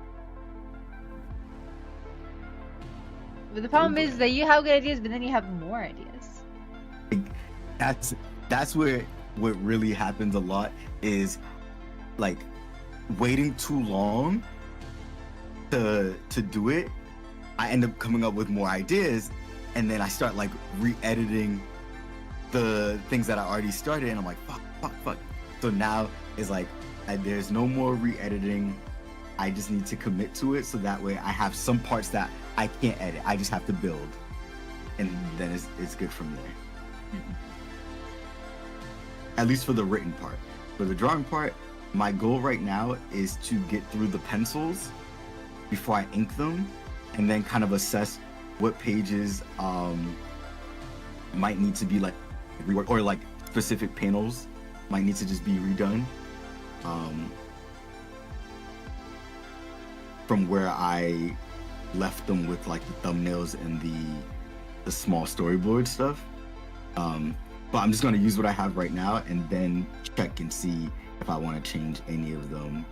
But the problem is that you have good ideas, but then you have more ideas. That's where what really happens a lot is like waiting too long to do it. I end up coming up with more ideas, and then I start like re-editing the things that I already started, and I'm like, fuck. So now it's like there's no more re-editing. I just need to commit to it, so that way I have some parts that I can't edit. I just have to build, and then it's good from there. At least for the written part. For the drawing part, my goal right now is to get through the pencils before I ink them, and then kind of assess what pages might need to be like reworked, or like specific panels might need to just be redone from where I left them with like the thumbnails and the small storyboard stuff. But I'm just going to use what I have right now and then check and see if I want to change any of them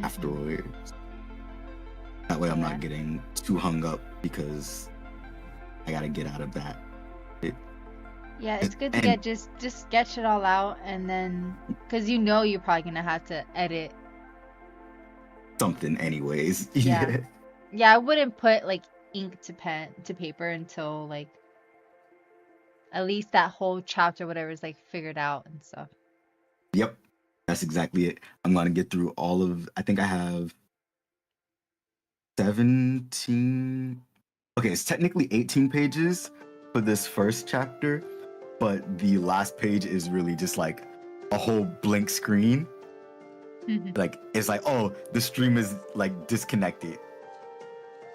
afterwards. That way I'm not getting too hung up because I got to get out of that. Yeah, it's good to get just sketch it all out, and then because you know you're probably gonna have to edit something anyways. Yeah. Yeah, I wouldn't put like ink to pen to paper until like at least that whole chapter, whatever, is like figured out and stuff. Yep, that's exactly it. I'm gonna get through all of. I think I have 17. Okay, it's technically 18 pages for this first chapter, but the last page is really just like a whole blank screen. Like it's like, oh, the stream is like disconnected,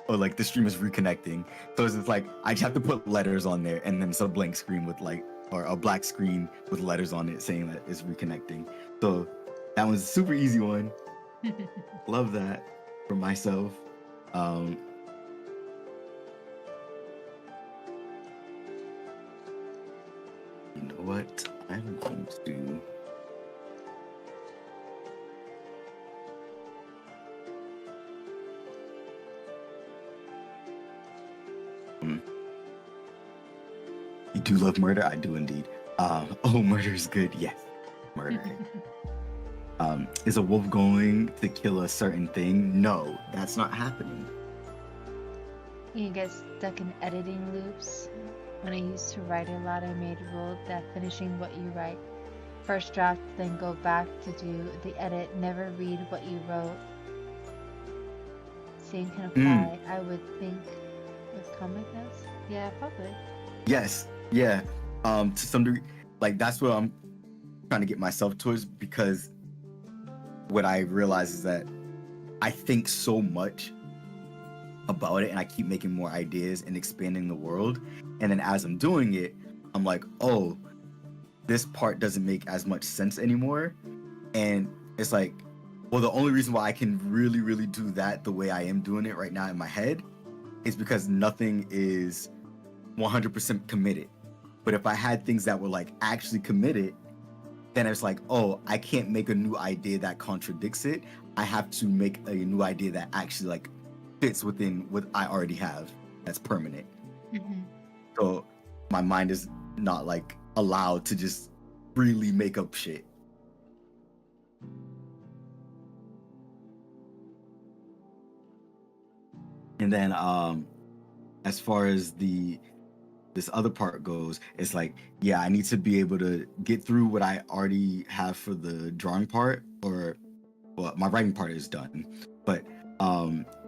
or like the stream is reconnecting. So it's just like I just have to put letters on there, and then it's a blank screen with like, or a black screen with letters on it saying that it's reconnecting. So that was a super easy one. Love that for myself. You know what? I'm going to You do love murder? I do indeed. Oh, murder is good. Yes, murder. Is a wolf going to kill a certain thing? No, that's not happening. You get stuck in editing loops. When I used to write a lot, I made a rule that finishing what you write first draft, then go back to do the edit. Never read what you wrote. Same can apply. I would think with comicness. Yeah, probably. Yes. Yeah. To some degree, like that's what I'm trying to get myself towards, because what I realize is that I think so much about it and I keep making more ideas and expanding the world. And then as I'm doing it, I'm like, oh, this part doesn't make as much sense anymore. And it's like, well, the only reason why I can really, really do that the way I am doing it right now in my head is because nothing is 100% committed. But if I had things that were like actually committed, then it's like, oh, I can't make a new idea that contradicts it. I have to make a new idea that actually like fits within what I already have that's permanent. So my mind is not like allowed to just freely make up shit. And then as far as this other part goes, it's like, yeah, I need to be able to get through what I already have for the drawing part, or well, my writing part is done, but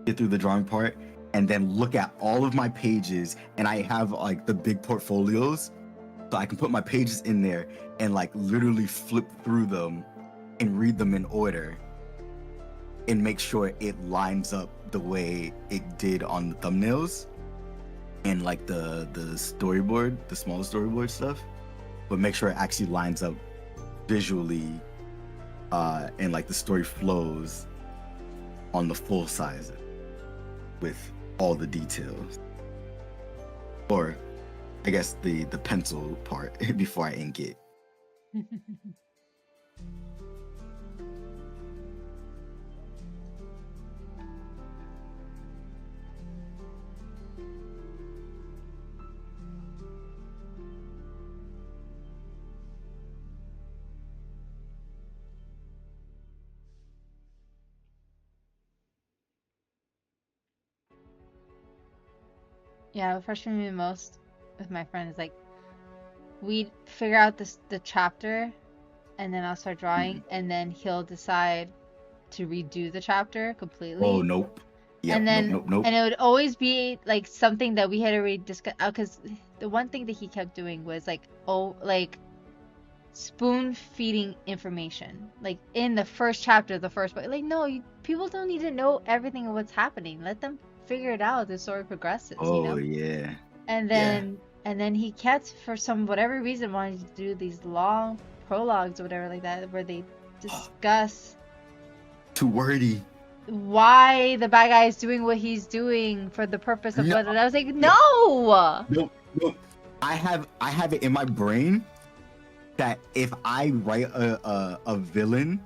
get through the drawing part and then look at all of my pages. And I have like the big portfolios, so I can put my pages in there and like literally flip through them and read them in order and make sure it lines up the way it did on the thumbnails and like the storyboard, the small storyboard stuff, but make sure it actually lines up visually and like the story flows on the full size with all the details. Or I guess the pencil part before I ink it. Yeah, what frustrates me most with my friend is like we'd figure out the chapter and then I'll start drawing and then he'll decide to redo the chapter completely. Oh, nope. Yeah, and then nope. And it would always be like something that we had already discussed, because the one thing that he kept doing was like, oh, like spoon feeding information. Like in the first chapter of the first book. Like no, people don't need to know everything of what's happening. Let them figure it out as the story progresses, you know? Oh yeah. And then he kept, for some whatever reason, wanted to do these long prologues or whatever like that, where they discuss Too wordy. why the bad guy is doing what he's doing for the purpose of No. what. And I was like, no. No. I have it in my brain that if I write a villain,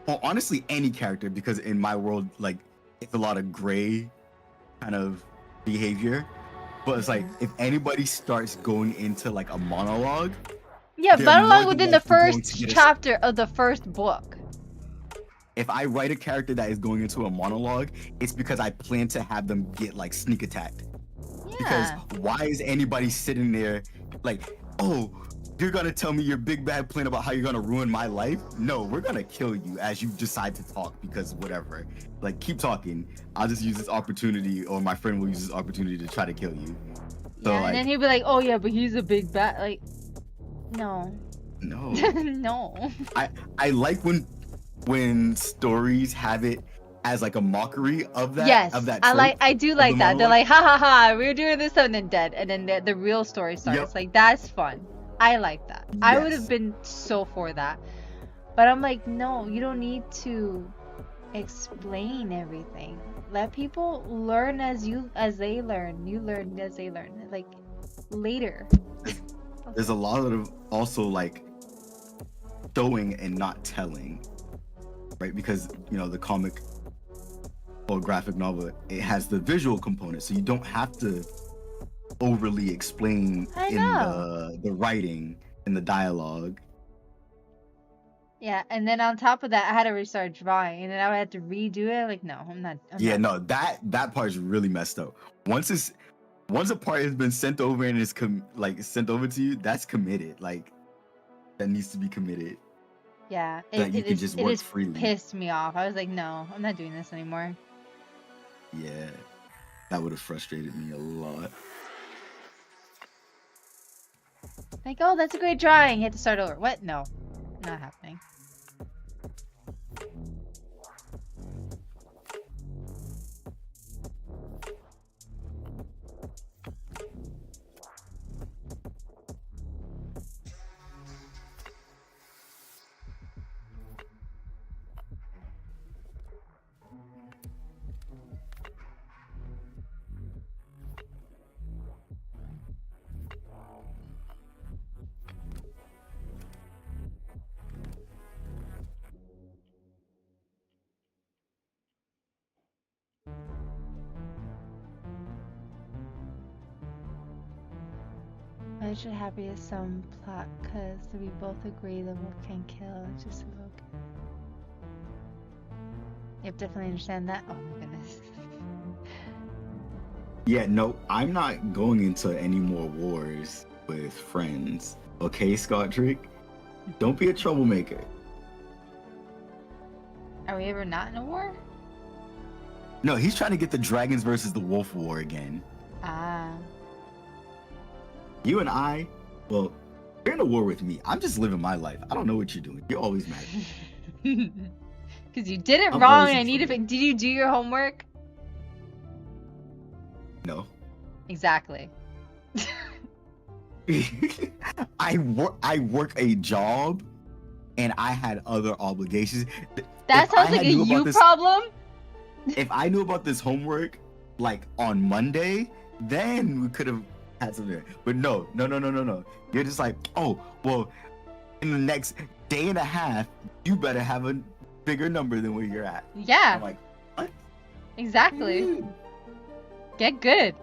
or honestly any character, because in my world, like, it's a lot of gray kind of behavior. But it's like, if anybody starts going into like a monologue, Yeah, they're monologue more than within the likely going first to get a- chapter of the first book. if I write a character that is going into a monologue, it's because I plan to have them get like sneak attacked. Because Yeah. why is anybody sitting there like, oh, you're gonna tell me your big bad plan about how you're gonna ruin my life? No, we're gonna kill you as you decide to talk, because whatever. Like, keep talking. I'll just use this opportunity, or my friend will use this opportunity to try to kill you. So, Yeah, like, and then he'd be like, "Oh yeah, but he's a big bad." Like, no, no. no. I like when stories have it as like a mockery of that. Yes, of that I do of like the that. They're monologue. like, "Ha ha ha, we're doing this," and then dead, and then the real story starts. Yep. Like that's fun. I like that. I would have Yes. been so for that, but I'm like, no, you don't need to explain everything. Let people learn as they learn. You learn as they learn. Like later. There's a lot of also like showing and not telling, right? Because the comic or graphic novel, it has the visual component, so you don't have to overly explain I in know. the writing and the dialogue. Yeah, and then on top of that, I had to restart drawing, and then I had to redo it. Like, no, I'm not. Yeah, no, that part is really messed up. Once a part has been sent over and is sent over to you, that's committed. Like, that needs to be committed. Yeah, That you it can is. just It work is freely. pissed me off. I was like, no, I'm not doing this anymore. Yeah, that would have frustrated me a lot. Like, oh, that's a great drawing. You have to start over. What? No, not happening. I should happy as some plot, cause we both agree the wolf can kill. It's just evoke. Yep, definitely understand that. Oh my goodness. Yeah, no, I'm not going into any more wars with friends. Okay, Scott Drake? Don't be a troublemaker. Are we ever not in a war? No, he's trying to get the dragons versus the wolf war again. Ah. You and I, well, you're in a war with me. I'm just living my life. I don't know what you're doing. You're always mad at me. Because you did it I'm wrong always and I in need to trouble. Did you do your homework? No. Exactly. I work a job and I had other obligations. That If I sounds like had a knew about you this- problem. If I knew about this homework like on Monday, then we could have had something. But no. You're just like, oh, well, in the next day and a half, you better have a bigger number than where you're at. Yeah, I'm like, what? exactly. Get good.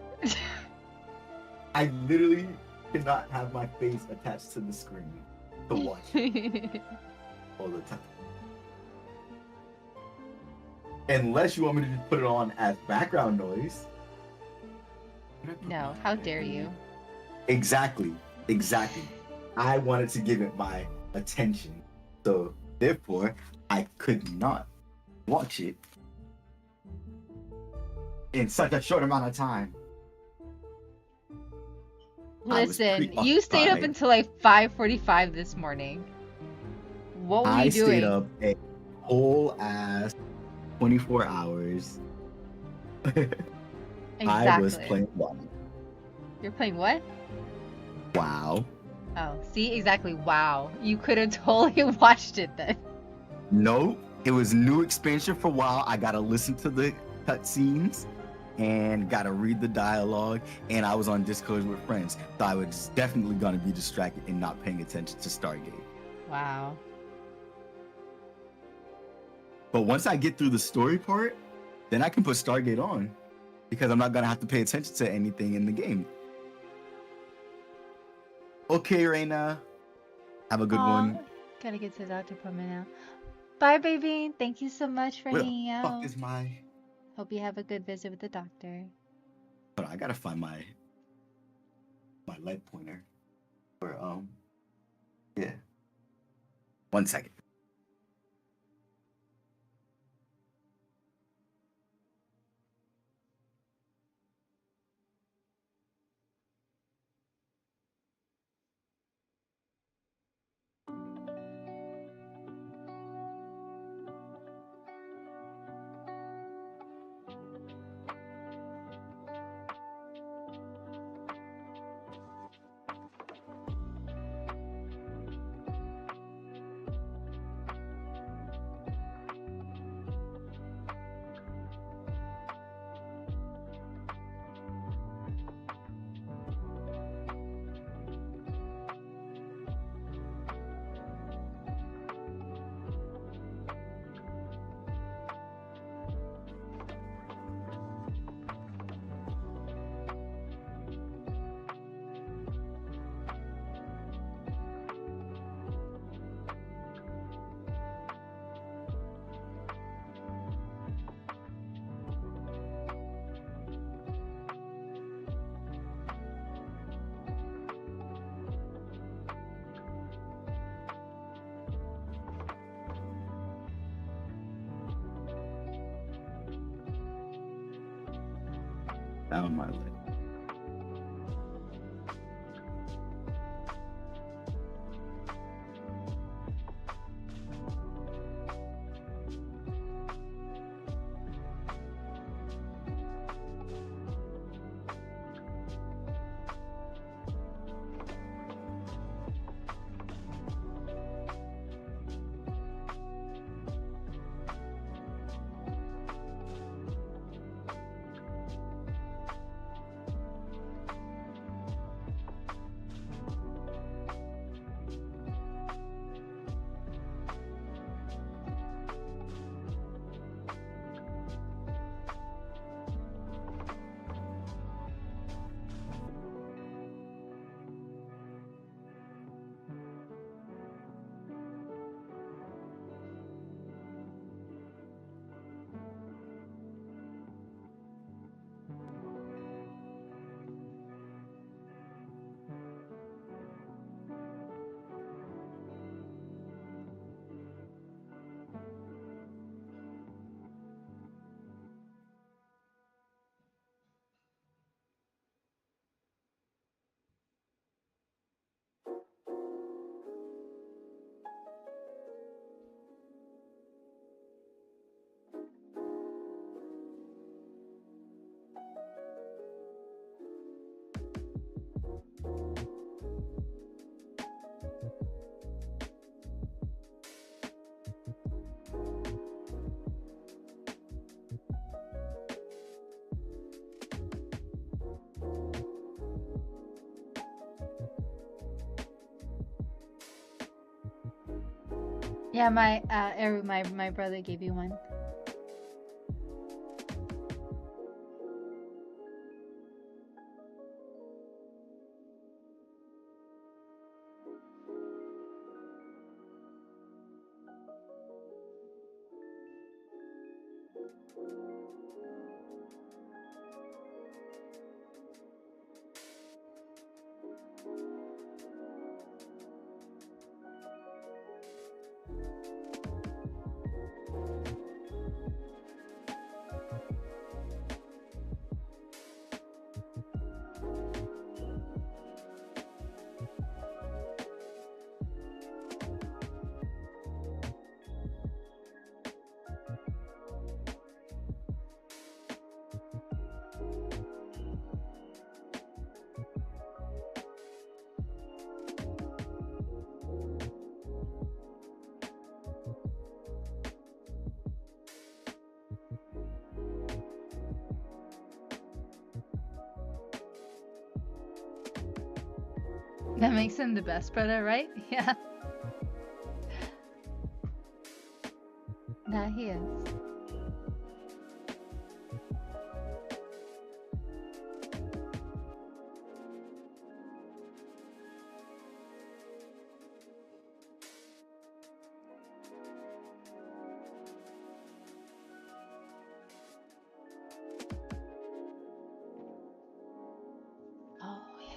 I literally cannot have my face attached to the screen to watch all the time. Unless you want me to just put it on as background noise. No, how dare you? Exactly. I wanted to give it my attention. So, therefore, I could not watch it in such a short amount of time. I was Listen, you stayed up preoccupied. until like 5:45 this morning. What were I you stayed doing? up a whole ass 24 hours. I was Exactly. playing WoW. You're playing what? Wow. Oh, see, exactly. Wow. You could have totally watched it then. No, it was new expansion for WoW. I gotta listen to the cutscenes and gotta read the dialogue. And I was on Discord with friends, so I was definitely gonna be distracted and not paying attention to Stargate. Wow. But once I get through the story part, then I can put Stargate on because I'm not gonna have to pay attention to anything in the game. Okay, Reina. Have a good Aw, one. gotta get to the doctor appointment now. Bye, baby. Thank you so much for Where hanging the fuck out. is my? Hope you have a good visit with the doctor. Hold on, I gotta find my light pointer. Or yeah. 1 second. Found my light. Yeah, my brother gave you one. That makes him the best brother, right? Yeah. That he is. Oh, yes.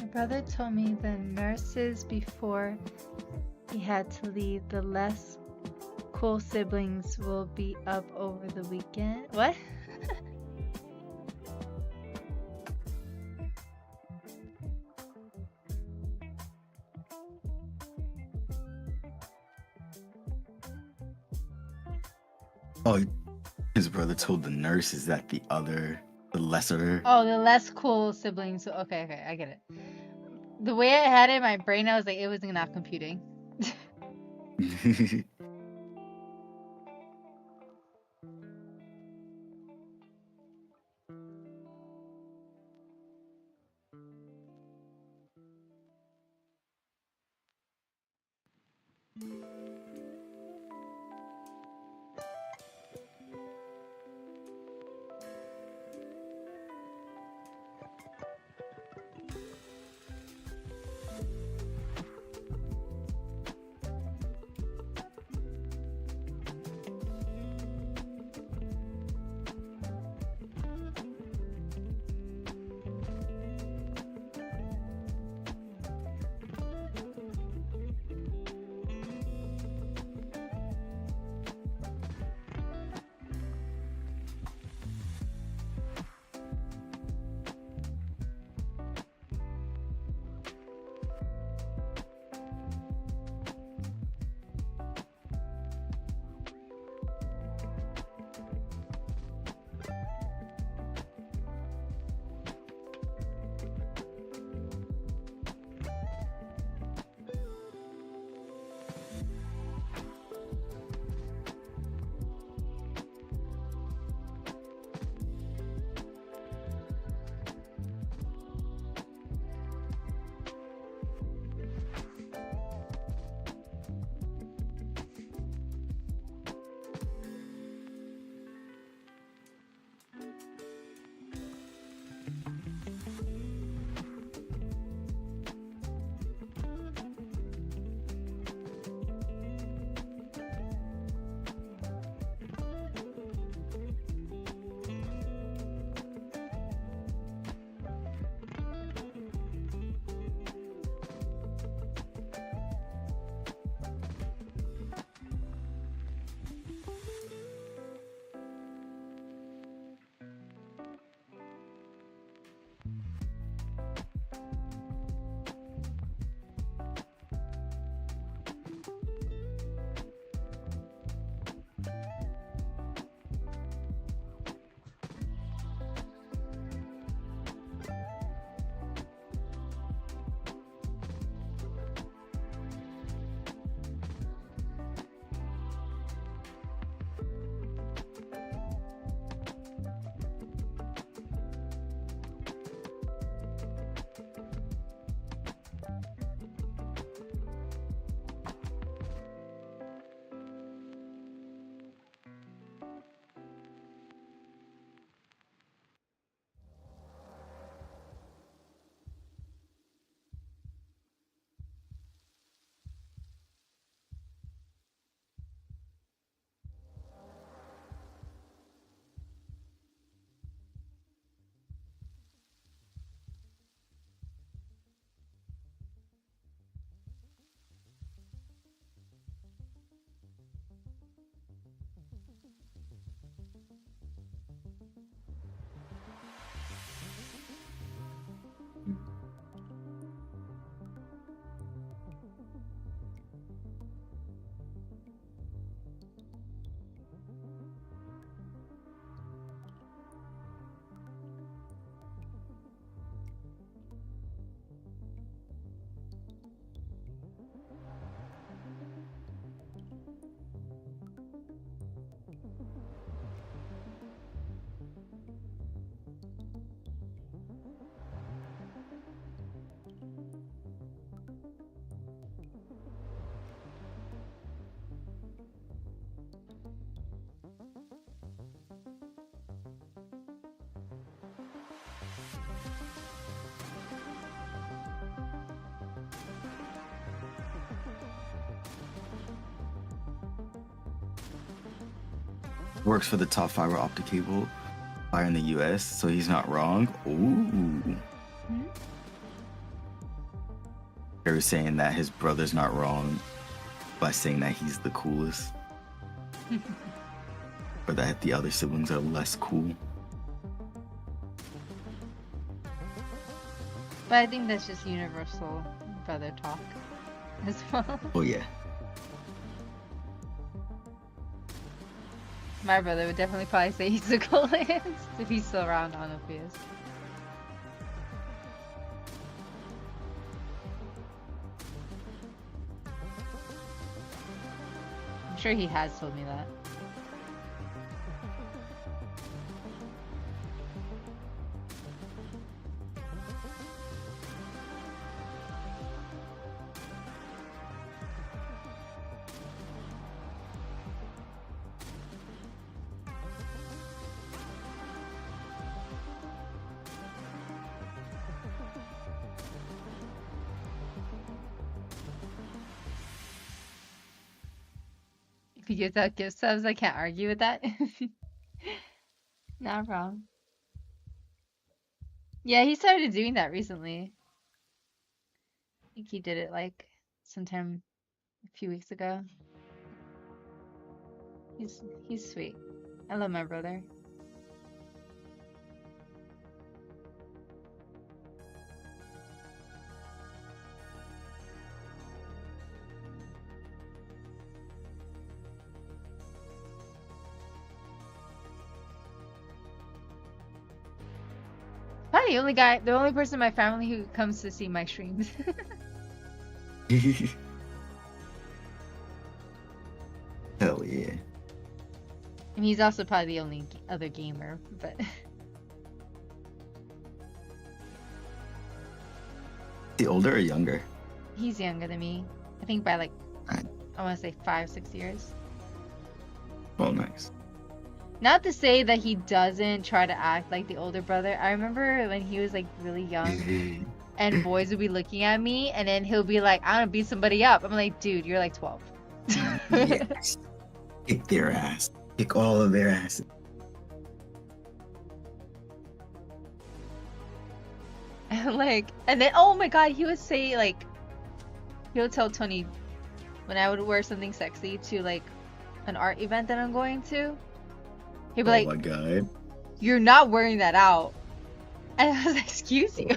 My brother told me the nurses before he had to leave, the less cool siblings will be up over the weekend. What? Oh, his brother told the nurses that the lesser. Oh, the less cool siblings. Okay, okay, I get it. The way I had it in my brain, I was like, it was not computing. works for the top fiber optic cable buyer in the US, so he's not wrong. Ooh. They were saying that his brother's not wrong by saying that he's the coolest. Or that the other siblings are less cool. But I think that's just universal brother talk as well. Oh yeah. My brother would definitely probably say he's the coolest if he's still around. I don't know if he is. I'm sure he has told me that. If he gives out gift subs, I can't argue with that. Not wrong. Yeah, he started doing that recently. I think he did it like sometime a few weeks ago. He's sweet. I love my brother. Probably the only person in my family who comes to see my streams. Hell yeah. And he's also probably the only other gamer, but The older or younger? he's younger than me. I think by like, Right. I want to say 5-6 years. Oh, nice. Not to say that he doesn't try to act like the older brother. I remember when he was like really young and boys would be looking at me and then he'll be like, I want to beat somebody up. I'm like, dude, you're like 12. Yes. Kick their ass. Kick all of their asses. Like, and then, oh my god, he would say like, he would tell Tony when I would wear something sexy to like an art event that I'm going to. He'd be Oh like, my god. you're not wearing that out. And I was like, excuse you.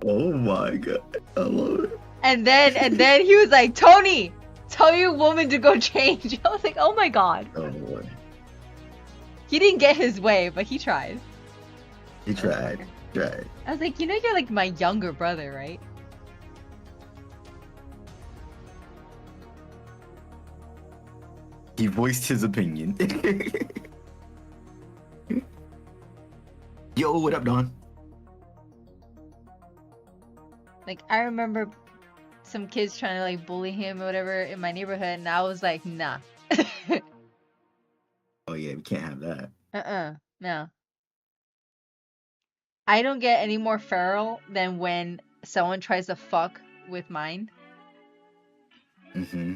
Oh my god. I love it. And then he was like, Tony, tell your woman to go change. I was like, oh my god. Oh boy. He didn't get his way, but he tried. He tried. Tried. I was like, you know, you're like my younger brother, right? He voiced his opinion. Yo, what up, Don? Like, I remember some kids trying to like bully him or whatever in my neighborhood, and I was like, nah. Oh yeah, we can't have that. No. I don't get any more feral than when someone tries to fuck with mine. Mm-hmm.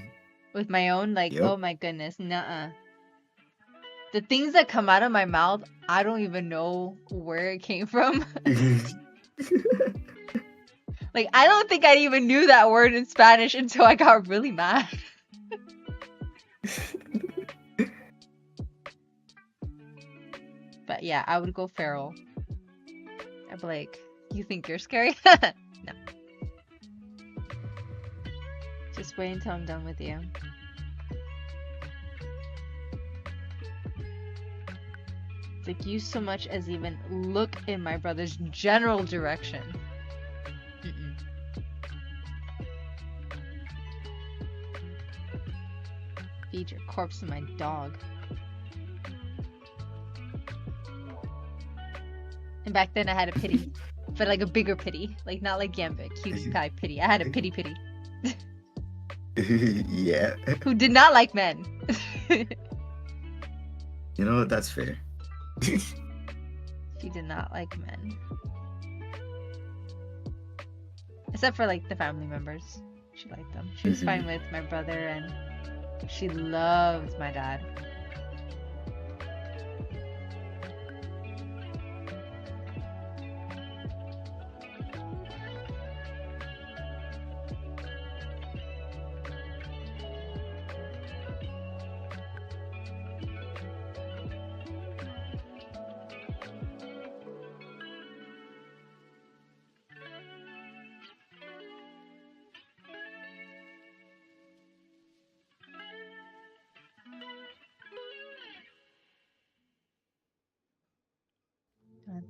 With my own, like, Yep. oh my goodness, nuh-uh. The things that come out of my mouth, I don't even know where it came from. Like, I don't think I even knew that word in Spanish until I got really mad. But yeah, I would go feral. I'd be like, you think you're scary? No. Just wait until I'm done with you. It's like, you so much as even look in my brother's general direction. Mm-mm. Feed your corpse to my dog. And back then I had a pity. But like a bigger pity. Like not like Gambit, cute guy pity. I had a pity. Yeah. Who did not like men. You know what? That's fair. She did not like men. Except for like the family members. She liked them. She was fine with my brother and she loved my dad.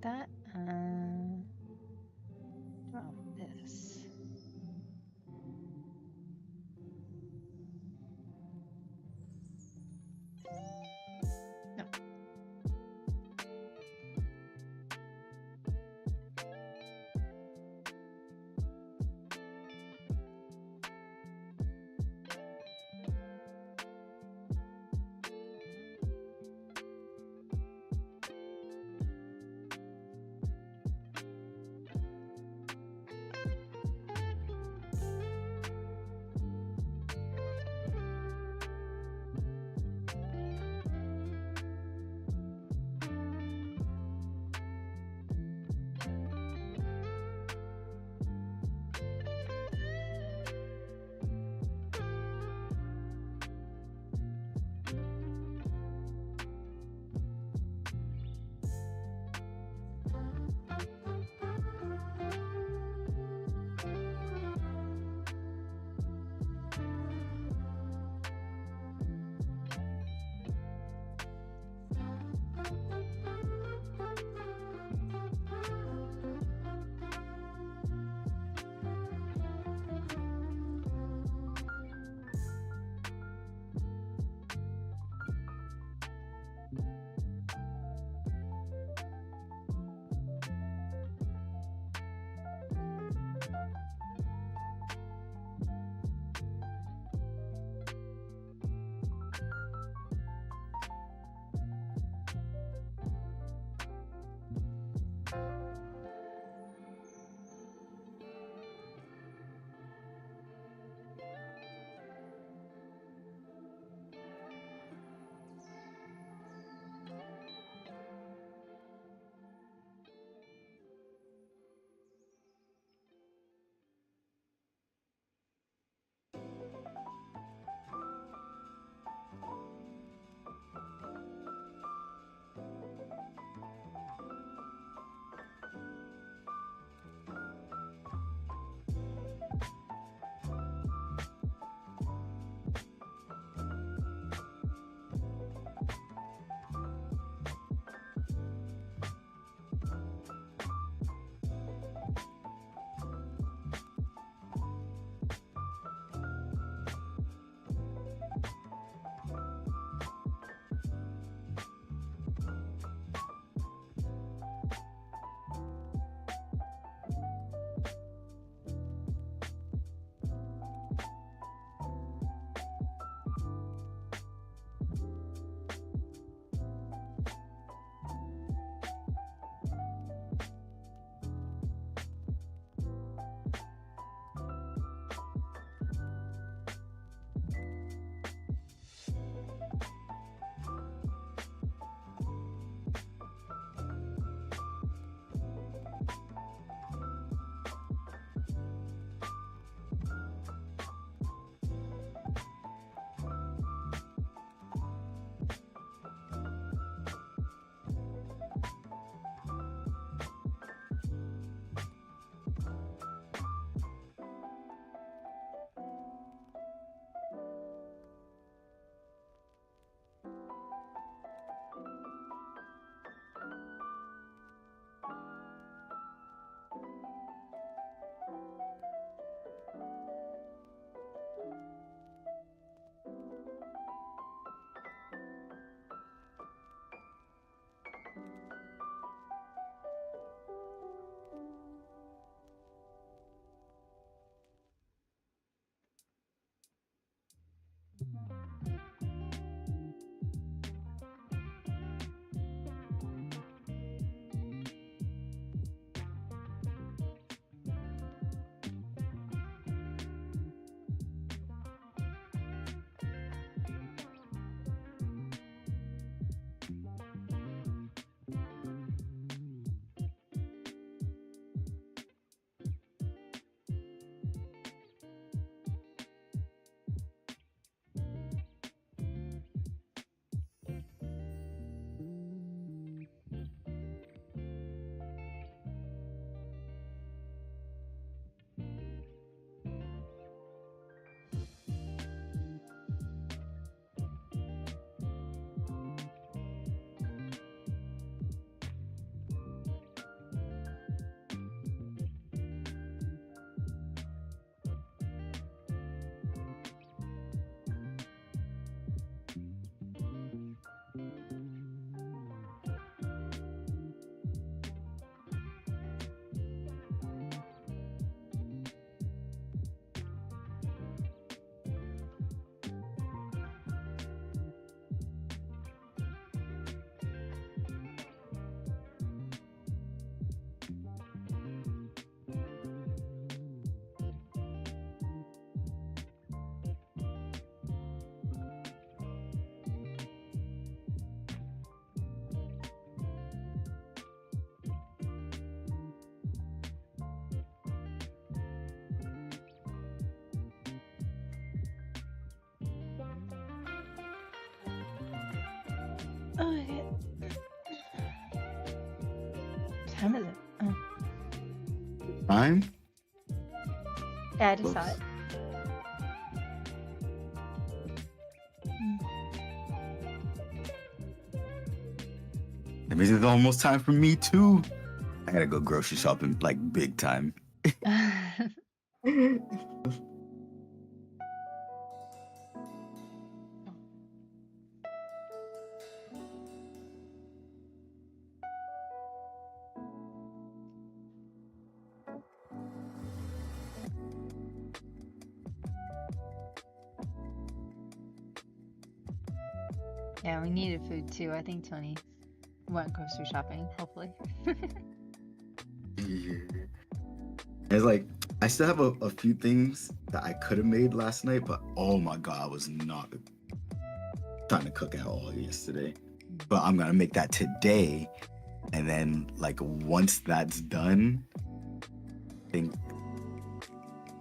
that. Oh, this. No. Okay. What time is it? Oh, Time? yeah, I just saw Close. it. Mm. That means it's almost time for me too. I gotta go grocery shopping like big time. Yeah, we needed food too. I think Tony went grocery shopping, hopefully. Yeah. It's like I still have a few things that I could have made last night, but oh my god, I was not trying to cook at all yesterday. But I'm gonna make that today, and then like once that's done, I think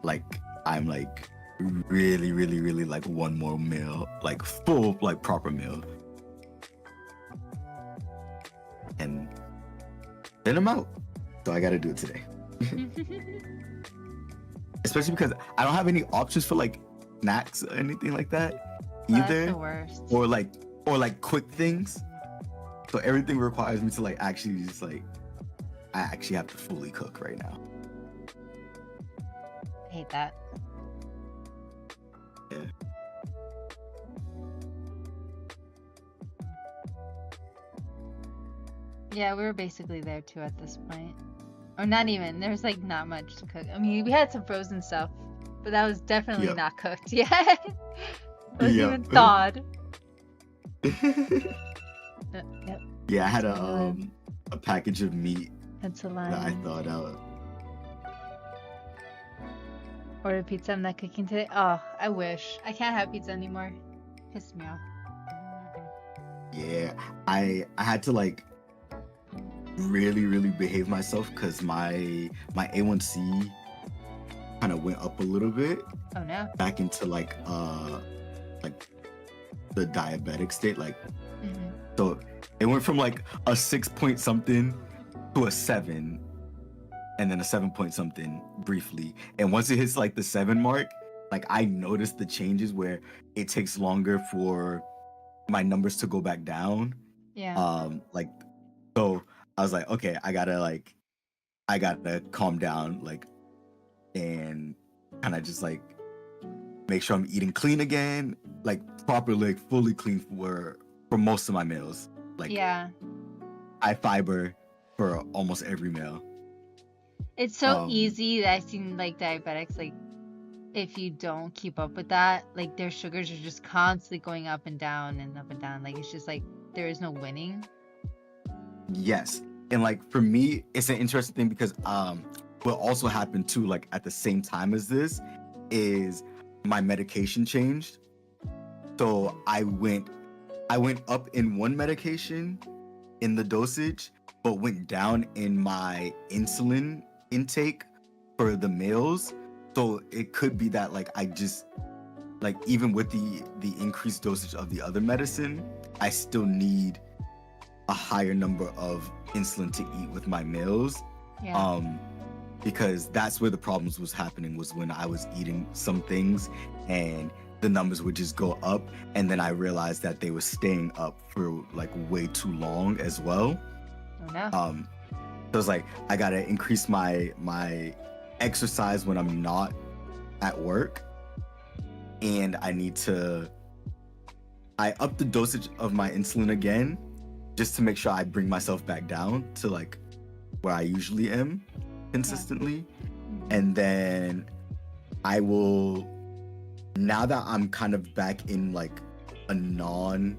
like I'm like really like one more meal, like full like proper meal, and then I'm out. So I gotta do it today. Especially because I don't have any options for like snacks or anything like that That's either, the worst. or like quick things. So everything requires me to like actually just like I actually have to fully cook right now. I hate that. Yeah. Yeah, we were basically there too at this point. Or not even. There's like not much to cook. I mean, we had some frozen stuff, but that was definitely Yep. not cooked yet. Wasn't Yep. even thawed. Yep. Yeah, I had That's a package of meat That's a that I line. thawed out. Ordered pizza. I'm not cooking today. Oh, I wish. I can't have pizza anymore. Pissed me off. Yeah, I had to like really behave myself because my A1C kind of went up a little bit Oh no. back into like the diabetic state. Like Mhm. so it went from like a 6 point something to a 7, and then a 7 point something briefly. And once it hits like the 7 mark, like I noticed the changes where it takes longer for my numbers to go back down. Yeah. Like so I was like, okay, I gotta calm down, like, and kind of just like make sure I'm eating clean again, like properly, like fully clean for most of my meals. Like Yeah. high fiber for almost every meal. It's so Um, easy that I've seen like diabetics, like if you don't keep up with that, like their sugars are just constantly going up and down and up and down. Like it's just like there is no winning. Yes. And like for me, it's an interesting thing because what also happened too, like at the same time as this, is my medication changed. So I went up in one medication in the dosage, but went down in my insulin intake for the meals. So it could be that like I just like even with the increased dosage of the other medicine, I still need a higher number of insulin to eat with my meals. Yeah. Because that's where the problems was happening, was when I was eating some things and the numbers would just go up, and then I realized that they were staying up for like way too long as well. Oh no. So it's like I gotta increase my exercise when I'm not at work, and I up the dosage of my insulin again just to make sure I bring myself back down to like where I usually am consistently. And then I will, now that I'm kind of back in like a non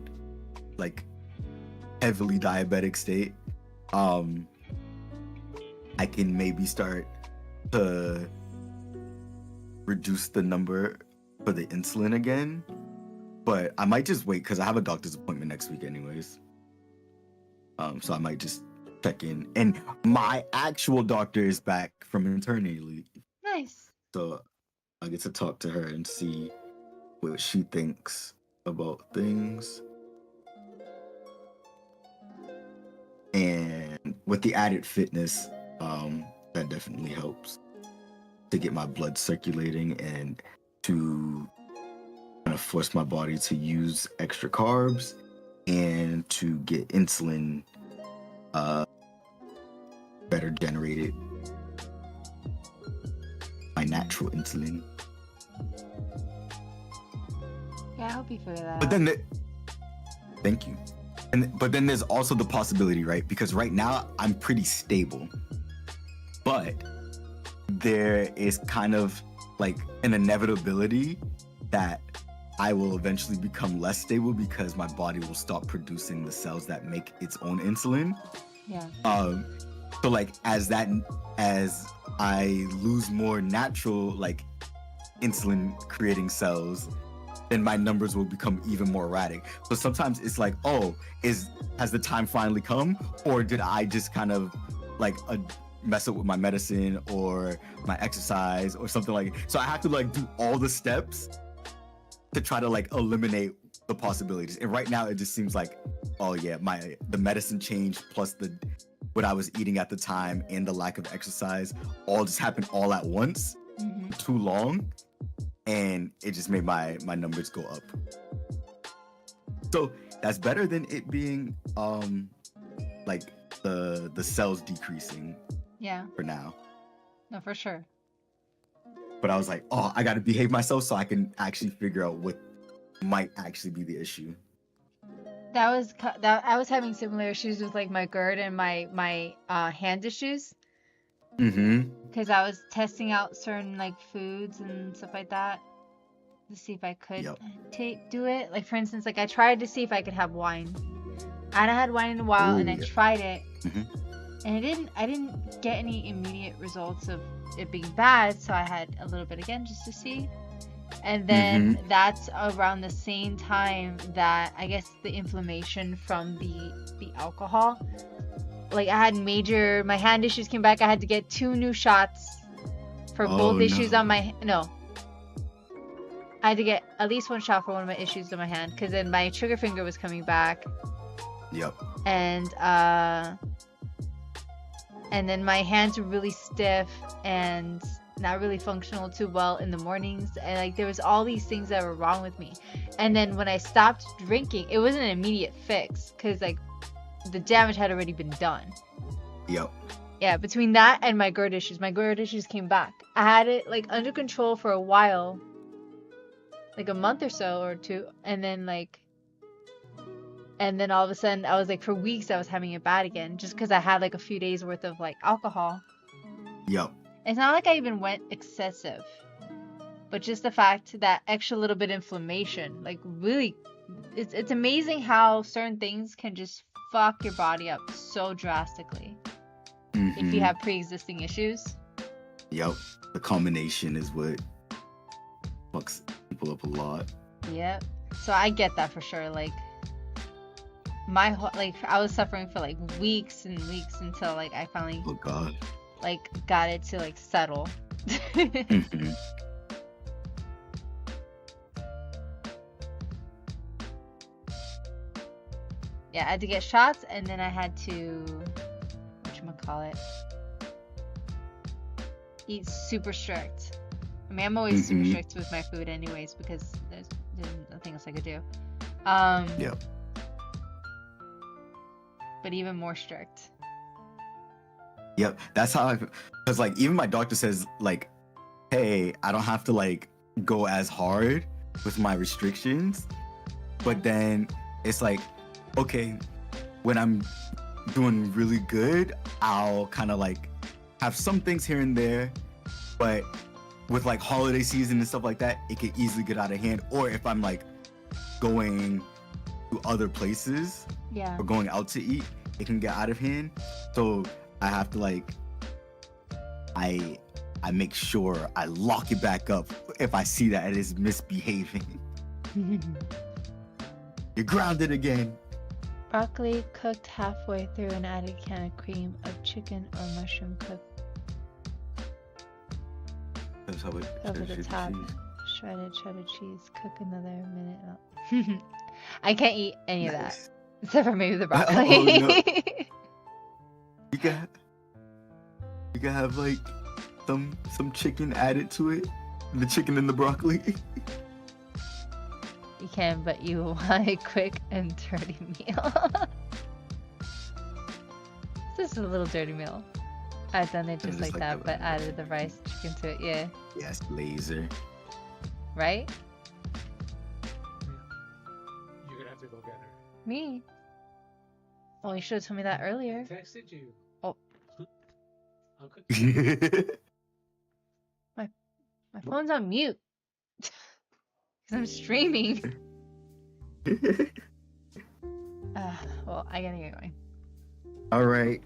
like heavily diabetic state, I can maybe start to reduce the number for the insulin again. But I might just wait because I have a doctor's appointment next week anyways. So I might just check in. And my actual doctor is back from maternity leave. Nice. So I get to talk to her and see what she thinks about things. with the added fitness, that definitely helps to get my blood circulating and to kind of force my body to use extra carbs and to get insulin better generated. My natural insulin. Yeah, I hope you figure that But out. then, thank you. But then there's also the possibility, right? Because right now I'm pretty stable, but there is kind of like an inevitability that I will eventually become less stable because my body will stop producing the cells that make its own insulin. Yeah. So like as I lose more natural like insulin creating cells, then my numbers will become even more erratic. So sometimes it's like, oh, has the time finally come, or did I just kind of like mess up with my medicine or my exercise or something like it? So I have to like do all the steps to try to like eliminate the possibilities. And right now it just seems like, oh yeah, the medicine change plus what I was eating at the time and the lack of exercise all just happened all at once, too long. And it just made my numbers go up. So that's better than it being like the cells decreasing Yeah. for now. No, for sure. But I was like, oh, I got to behave myself so I can actually figure out what might actually be the issue. That I was having similar issues with like my GERD and my hand issues. Because I was testing out certain like foods and stuff like that to see if I could do it. Like for instance, like I tried to see if I could have wine. I hadn't had wine in a while, and I tried it, and I didn't get any immediate results of it being bad. So I had a little bit again just to see. And then that's around the same time that I guess the inflammation from the alcohol. Like I had my hand issues came back. I had to get 2 new shots for both issues on my I had to get at least 1 shot for one of my issues on my hand because then my trigger finger was coming back. Yep. And then my hands were really stiff and not really functional too well in the mornings, and like there was all these things that were wrong with me. And then when I stopped drinking, it wasn't an immediate fix because like the damage had already been done. Yep. Yeah, between that and my GERD issues came back. I had it like under control for a while, like a month or so or 2, and then all of a sudden I was like for weeks I was having it bad again just because I had like a few days worth of like alcohol. Yep. It's not like I even went excessive, but just the fact that extra little bit inflammation, like really, it's amazing how certain things can just fuck your body up so drastically if you have pre-existing issues. Yep. The combination is what fucks people up a lot. Yep. So I get that for sure. Like I was suffering for like weeks and weeks until like I finally like got it to like settle. Yeah, I had to get shots, and then I had to whatchamacallit, eat super strict. I mean, I'm always super strict with my food anyways because there's nothing else I could do. Yep. But even more strict. Yep, that's how because like even my doctor says like, hey, I don't have to like go as hard with my restrictions, but then it's like, okay, when I'm doing really good, I'll kind of like have some things here and there, but with like holiday season and stuff like that, it can easily get out of hand. Or if I'm like going to other places or going out to eat, it can get out of hand. So I have to like, I make sure I lock it back up if I see that it is misbehaving. You're grounded again. Broccoli cooked halfway through and added a can of cream of chicken or mushroom cooked. That's how it Over the top. Shredded cheddar cheese. Cook another minute. Oh. I can't eat any of that. Except for maybe the broccoli. Oh, no. You can have like some chicken added to it. The chicken and the broccoli. You can, but you want a quick and dirty meal. This is a little dirty meal. I've done it just like that, but added the rice chicken to it. Yeah. Yes, laser. Right? You're gonna have to go get her. Me? Oh, you should have told me that earlier. I texted you. Oh. Okay. My phone's on mute. Because I'm streaming. Well, I gotta get going. All right.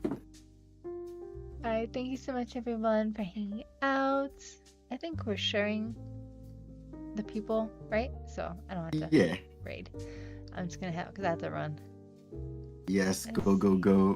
Alright, thank you so much everyone for hanging out. I think we're sharing the people, right? So I don't have to Yeah. raid. I'm just gonna have, because I have to run. Yes. Let's Go, go, see. go.